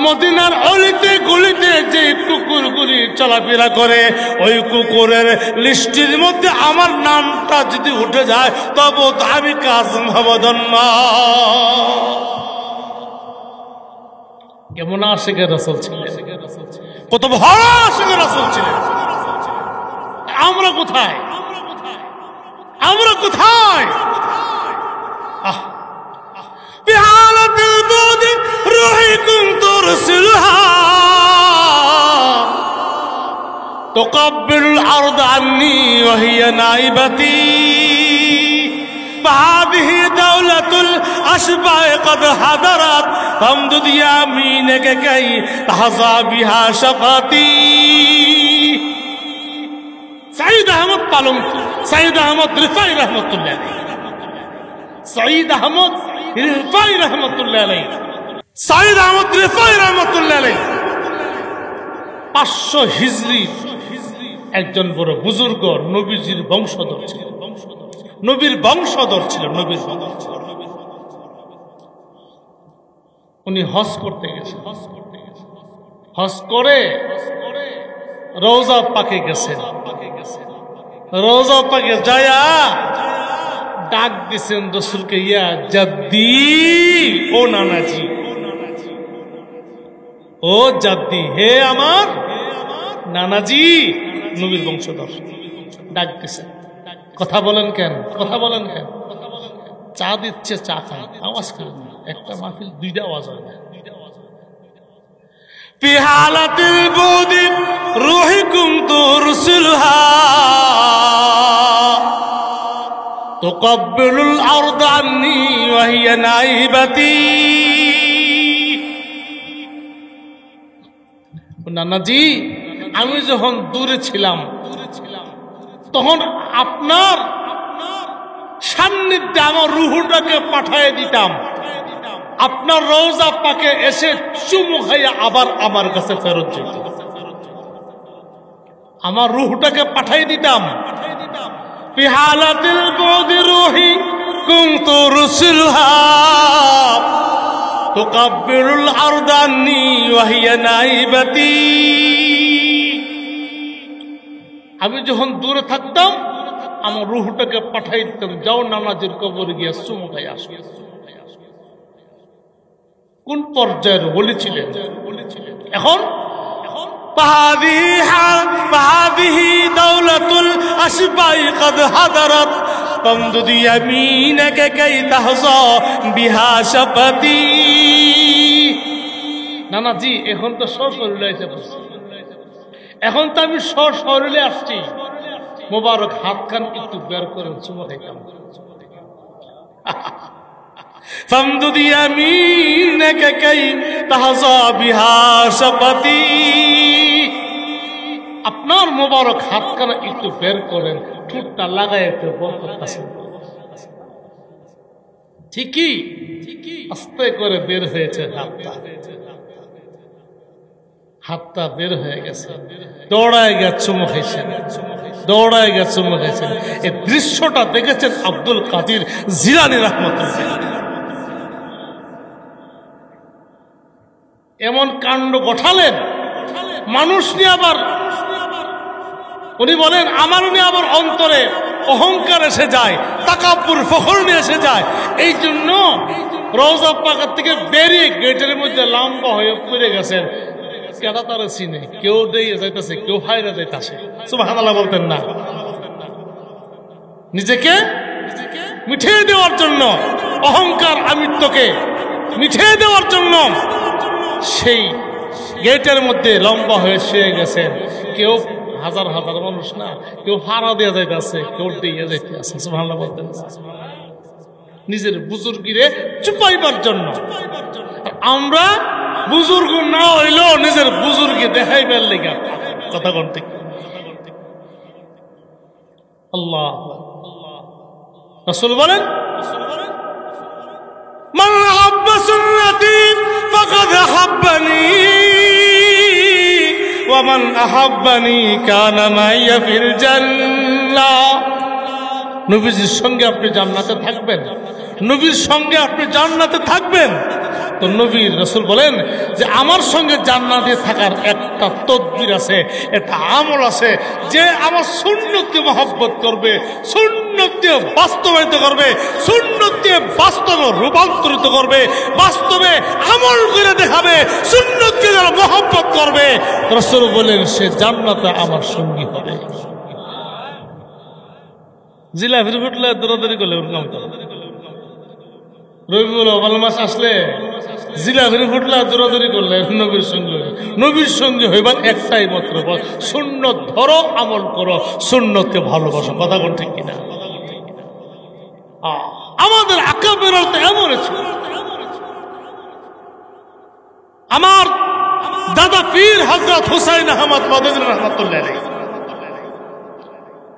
A: মদিনার অলিতে গলিতে যে কুকুরগুলি চলাফেরা করে ওই কুকুরের লিস্টের মধ্যে আমার নামটা যদি উঠে যায় তবে তো আমি কাসেম হব ধন্য। কেমন আশিকের রাসূল ছিলেন, কত ভালো আশিকের রাসূল ছিলেন। আমরা কোথায়, আমরা কোথায়? بحالة البعد روحكم ترسلها تقبل الأرض عني وهي نائبتي فهذه دولة الأشباح قد حضرت فامدد يمينك كي تحظى بها شفاتي। سعيد أحمد পালং, سعيد أحمد রিফাই রহমতুল্লাহ আলাইহি, سعيد أحمد রিফাই রহমতুল্লাহ আলাইহি, সাইদ আহমদ রিফাই রহমতুল্লাহ আলাইহি 500 হিজরি একজন বড় বুজুর্গ নবীজির বংশধর ছিলেন, নবীর বংশধর ছিলেন, নবীর উনি হজ করতে গেছেন, হজ করে রওজা পাকে গেছেন, রওজা পাকে যায়া ডাক দিছেন রাসূলকে, ইয়া জাদ্দি, ও নানাজি, ও জাদ্দি, হে আমার নানাজি, নবীর বংশধর ডাক দিছেন। কথা বলেন কেন, কথা বলেন কেন? চা দিচ্ছে, চা খান, আওয়াজ করেন না, একটা মাহফিল দুইটা আওয়াজ হয় না। ফি হালাতিল বুদি রূহিকুম তুরসিলহা تقبل الأرض عني وهي نائبتي। নানাজি আমি যখন দূরে ছিলাম তখন আপনার সান্নিধ্যে আমার রুহটাকে পাঠিয়ে দিতাম, আপনার রওজা পাকে এসে চুমু খাইয়া আবার আমার কাছে ফেরত যেত, আমার রুহটাকে পাঠিয়ে দিতাম। في حالة البعد روحي كنت رسلها تقبل الأرض عني وهي نائبتي। আমি যখন দূরে থাকতাম আমার রুহটাকে পাঠাই দিতাম, যাও নানাজির কবরে গিয়ে চুমু খাই আসো। কোন পর্যায়ের বলেছিলেন? এখন فهذه دولة الأشباح قد حضرت فامدد يمينك كي تحظى بها شفتي নানা জি এখন তো সশরীরে এসে পড়ছি, এখন তো আমি সশরীরে আসছি, মোবারক হাতখান একটু বের করে চুমো খাইতাম। فامدد يمينك كي تحظى بها شفتي আপনার মোবারক হাতখানা একটু বের করেন, ঠোঁটটা লাগায় একটু বরকত আছে। ঠিকই আস্তে করে বের হয়েছে হাতটা বের হয়ে গেছে, দৌড়ায় গিয়ে চুমো খাইছেন, দৌড়ায় গিয়ে চুমো খাইছেন। এই দৃশ্যটা দেখেছেন আব্দুল কাদির জিলানী রাহমাতুল্লাহ। এমন কাণ্ড ঘটালেন মানুষ নিয়ে, আবার উনি বলেন আমার নিয়ে আবার অন্তরে অহংকার এসে যায়, তাকাব্বুর ফখর নিয়ে এসে যায়। এই জন্য রওজা পাকের থেকে বেরিয়ে গেটের মধ্যে লম্বা হয়ে পড়ে গেছেন। কেটা তারা চিনে, কেউ দিয়ে যাইতেছে, কেউ হাইরা যাইতেছে, সুবহানাল্লাহ বলতেন না। নিজেকে মিঠিয়ে দেওয়ার জন্য, অহংকার আমিত্বকে মিঠিয়ে দেওয়ার জন্য সেই গেটের মধ্যে লম্বা হয়ে শুয়ে গেছেন। কেউ হাজার হাজার মানুষ না, কেউ ফাড়া দিয়ে যাইতেছে, কেউ দিয়ে যাইতে আছে, সুবহানাল্লাহ বলতেন। নিজের বুজুর্গিরে চুপাইবার জন্য। আমরা বুজুর্গ না হইলেও নিজের বুজুর্গে দেখাইবার লেগা কথা বলতে। আল্লাহ রাসূল বলেন মান আহাব্বা সুন্নতি ফাকাদ আহাব্বানি ওয়া মান আহাব্বানি কানা মাইয়া ফিল জান্নাহ। নবীজির সঙ্গে আপনি জান্নাতে থাকবেন, নবীর সঙ্গে আপনি জান্নাতে থাকবেন। তো নবীর রাসূল বলেন যে আমার সঙ্গে জান্নাতে থাকার একটা তদবির আছে, একটা আমল আছে। যে আমার সুন্নতকে মহব্বত করবে, সুন্নতকে বাস্তবায়িত করবে, সুন্নতকে বাস্তবে রূপান্তরিত করবে, বাস্তবে আমল করে দেখাবে, সুন্নতকে যারা মহব্বত করবে, রাসূল বলেন সে জান্নাতে আমার সঙ্গী হবে। জিলাফির ফুটলে দৌড়াদৌড়ি করলে ওরকম রবিউল আউয়াল মাস আসলে জিলাফির ফুটলা দৌড়াদৌড়ি করলে নবীর সঙ্গে, নবীর সঙ্গে হইবার একটাই মাত্র সুন্নত ধরো, আমল করো, সুন্নতকে ভালোবাসো। কথা কোন ঠিক কিনা? আমাদের আকাবের অর্থ এমন ছিল। আমার দাদা পীর হযরত হুসাইন আহমদ মাদানী রাহমাতুল্লাহ আলাইহি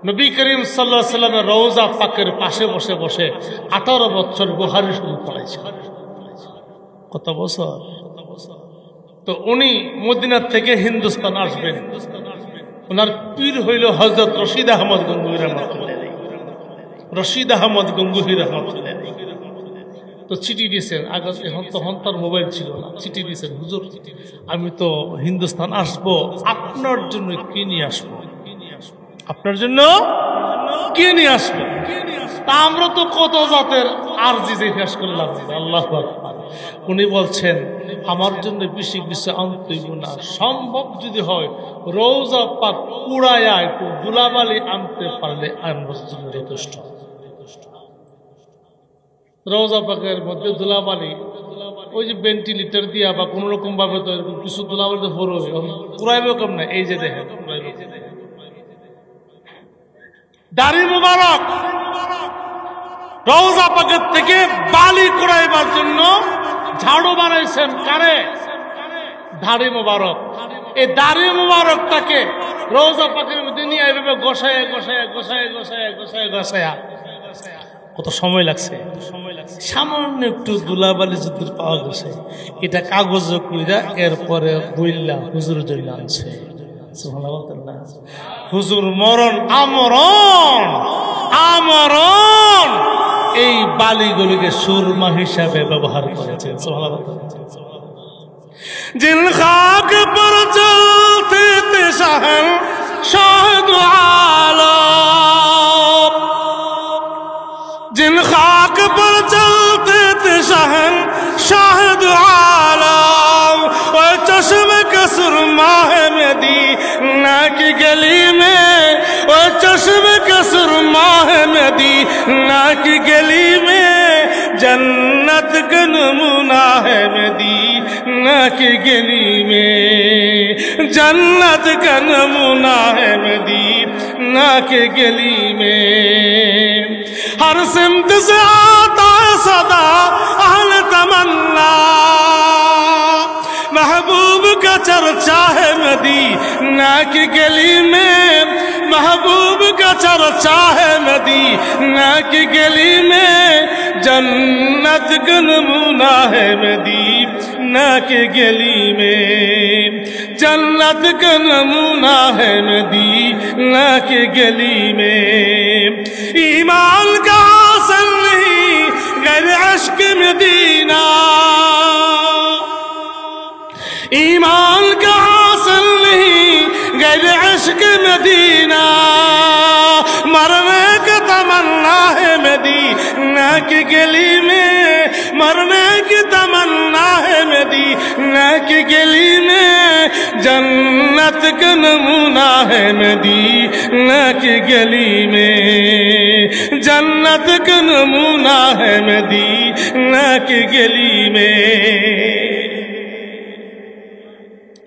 A: নবী করিম সাল্লাল্লাহু আলাইহি ওয়াসাল্লামের রওজা পাকের পাশে বসে বসে 18 বছর বুখারী শরীফ পড়াইছেন। কত বছর? তো উনি মদিনা থেকে হিন্দুস্তান আসবেন, ওনার পীর হইল হযরত রশিদ আহমদ গঙ্গুহি রাহমাতুল্লাহ আলাইহি। রশিদ আহমদ গঙ্গুহি রাহমাতুল্লাহ আলাইহি তো চিঠি দিয়েছেন। আগে তখন তার মোবাইল ছিল না। চিঠি দিয়েছেন, হুজুর আমি তো হিন্দুস্তান আসবো, আপনার জন্য কি নিয়ে আসবো, আপনার জন্য কে নিয়ে আসবো? তা আমরা তো কত জাতের আরজি যে পেশ করলাম। আল্লাহু আকবার। উনি বলছেন আমার জন্য বেশি কিছু আনতে না, সম্ভব যদি হয় রওজা পাক পুরায়া একটু দুলাবালি আনতে পারলে আমার জন্য যথেষ্ট। রওজা পাকের মধ্যে দুলাবালি ওই যে ভেন্টিলেটর দিয়া বা কোন রকম ভাবে তো এরকম কিছু দুলাবালি তো পুরাইবে কম না। এই যে দেখেন দাড়ি মুবারক রওজা পাকের থেকে বালি কুড়াইবার জন্য ঝাড়ু বানাইছেন কারে? দাড়ি মুবারক। এই দাড়ি মুবারকটাকে রওজা পাকের মধ্যে নিয়ে এইভাবে গোছায়া গোছায়া গোছায়া গোছায়া গোছায়া গোছায়া কত সময় লাগছে। সামান্য একটু দুলাবালি যদি পাওয়া গেছে, এটা কাগজ কইরা এরপরে বইলা হুজুর জন্য আনছে। হুজুর মরণ আমরণ আমরণ এই বালিগুলিকে সুরমা হিসাবে ব্যবহার করেছেন। জিন খাক পর চলতে তে শাহর শাহদ আলম जिन खाक पर चलते थे शाहिद आलम, और चश्मे के सुरमा है मदीना की गली में, और चश्मे के सुरमा है मदीना की गली में, जन्नत का नमूना है मदीना की गली में, जन्नत का नमूना है मदीना के गली में। हर सिमत से आता है सदा अहले तमन्ना, महबूब का चर्चा है मदीना की गली में, महबूब का चर्चा है मदीना की गली में, जन्नत का नमूना है मदीना की गली में, जन्नत का नमूना है मदीना की गली में। ईमान का हासिल नहीं गैर इश्क मदीना, ईमान का हासिल नहीं गैर इश्क मदीना, मरने की तमन्ना है मदीना की गली में, मरने की तमन्ना है मदीना की गली में, जन्नत का नमूना है मदीना की गली में, जन्नत का नमूना है मदीना की गली में।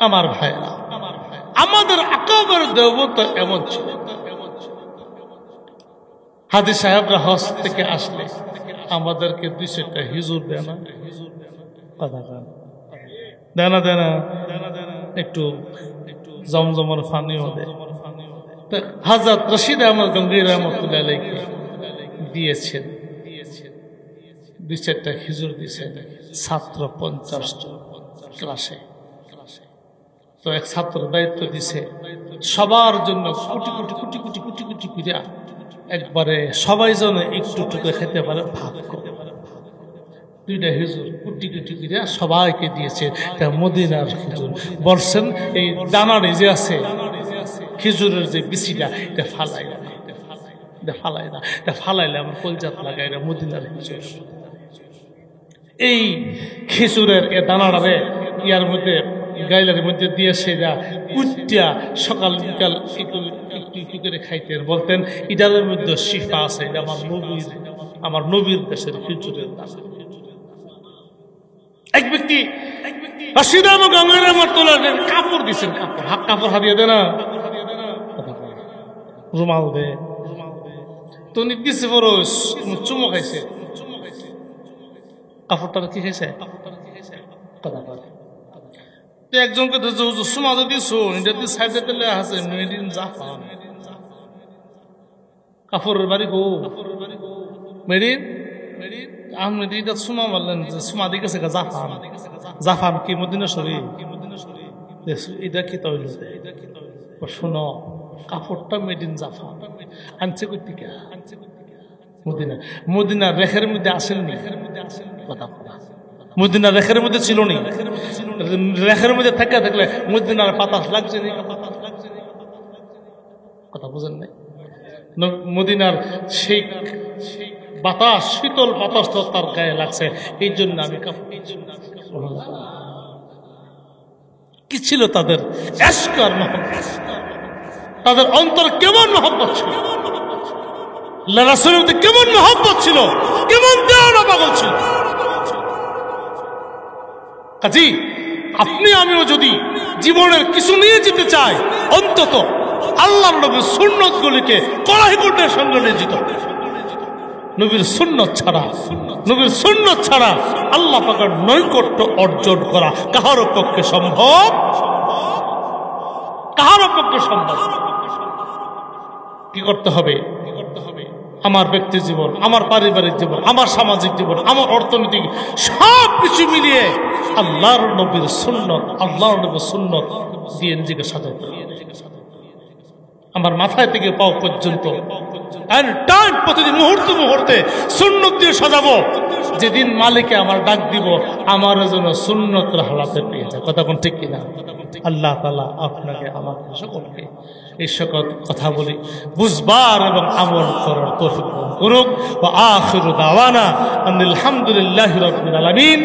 A: আমার ভাইরা, আমাদের আকাবের দেবতা এমন ছিল, হাজী সাহেবরা হজ থেকে আসলে আমাদেরকে 200টা হিজুর দেয় না, দেনা দেনা একটু জমজমের পানিও দেয়। হযরত রশিদ আহমদ গঙ্গোহী রহমাতুল্লাহ আলাইহি দিয়েছেন, 200টা হিজুর দিয়েছেন ছাত্র 50 জন ক্লাসে। তো এক ছাত্র দায়িত্ব দিছে সবার জন্য কোটি কোটি কোটি কোটি কোটি কোটি পিড়া একবারে সবাই যেন একটু টুকরে খেতে পারে ভাগ করে। 2টা হিজুর কোটি কোটি পিড়া সবাইকে দিয়েছে। মদিনার খিজুর বলছেন এই দানারে যে আছে খিজুরের যে বিচিটা এটা ফালাই না, এটা ফালাই না, এটা ফালাইলে আমার কলজাত লাগাই না। মদিনার খিজুর এই খিজুরের এ দানারে ইয়ার মধ্যে গাইলার মধ্যে দিয়েছে যা উচ্চা সকাল বিকাল একটু একটু একটু করে খাইতেন। বলতেন ইটারের মধ্যে শিফা আছে, এটা আমার নবীর দেশের খিচুড়ের দাম। এক ব্যক্তি রশিদ আহমদ গঙ্গোহী রহমাতুল্লাহ কাপড় দিচ্ছেন, কাপড় হাত কাপড় হারিয়ে দে না, রুমাল দে তো দিচ্ছে বড় চুমো খাইছে, কাপড়টা কি খাইছে কথা বলে। একজনকে সুমা যদি সাইডে আছে মেড ইন জাপান, কাপড়ের বাড়ি গো মেড ইন আহমেদ এটা সুমা বললেন যে সুমা দিকেছে জাপান, জাপান কি মদিনা শরীফ, এটা কি তৈল শোনো কাপড়টা মেড ইন জাপান আনছে কর্তিকা মদিনা, মদিনা রেখের মধ্যে আসেননি কথা বলা, মদিনার রেখের মধ্যে ছিল নি, রেখের মধ্যে থাকা থাকলে মদিনার বাতাস লাগছে না, কথা বুঝেন নাই? মদিনার সেই বাতাস শীতল বাতাস তো তার গায়ে লাগছে, এই জন্য আমি কি ছিল তাদের ইশক আর মহব্বত, তাদের অন্তর কেমন মহব্বত ছিল, আল্লাহ রাসূলের মধ্যে কেমন মহব্বত ছিল, কেমন দেওয়ানা পাগল ছিল। কাজী আপনি আমিও যদি জীবনের কিছু নিয়ে যেতে চাই, অন্তত আল্লাহর নবীর সুন্নতগুলিকে কড়াইকুণ্ডের সঙ্গে নিয়োজিত, নবীর সুন্নত ছাড়া, নবীর সুন্নত ছাড়া আল্লাহ পাকের নৈকট্য অর্জন করা কাহারও পক্ষে সম্ভব, কাহারও পক্ষে সম্ভব। কি করতে হবে? আমার ব্যক্তি জীবন, আমার পারিবারিক জীবন, আমার সামাজিক জীবন, আমার অর্থনৈতিক সব কিছু মিলিয়ে আল্লাহর নবীর সুন্নত, আল্লাহর নবীর সুন্নত দিয়ে নিজেকে সাজাতে হবে। আমার মাথায় থেকে পাও পর্যন্ত প্রতিদিন মুহূর্তে মুহূর্তে সুন্নত দিয়ে সাজাবো। যেদিন মালিকে আমার ডাক দিব আমার জন্য সুন্নতের হালাতে পেয়ে যায়। কথা কোন ঠিক কিনা? আল্লাহ তাআলা আপনাকে আমাকে সকলকে এই সকল কথা বলি বুঝবার এবং আমল করার তৌফিক দান করুক। ওয়া আখিরু দাওয়ানা আলহামদুলিল্লাহি রাব্বিল আলামিন।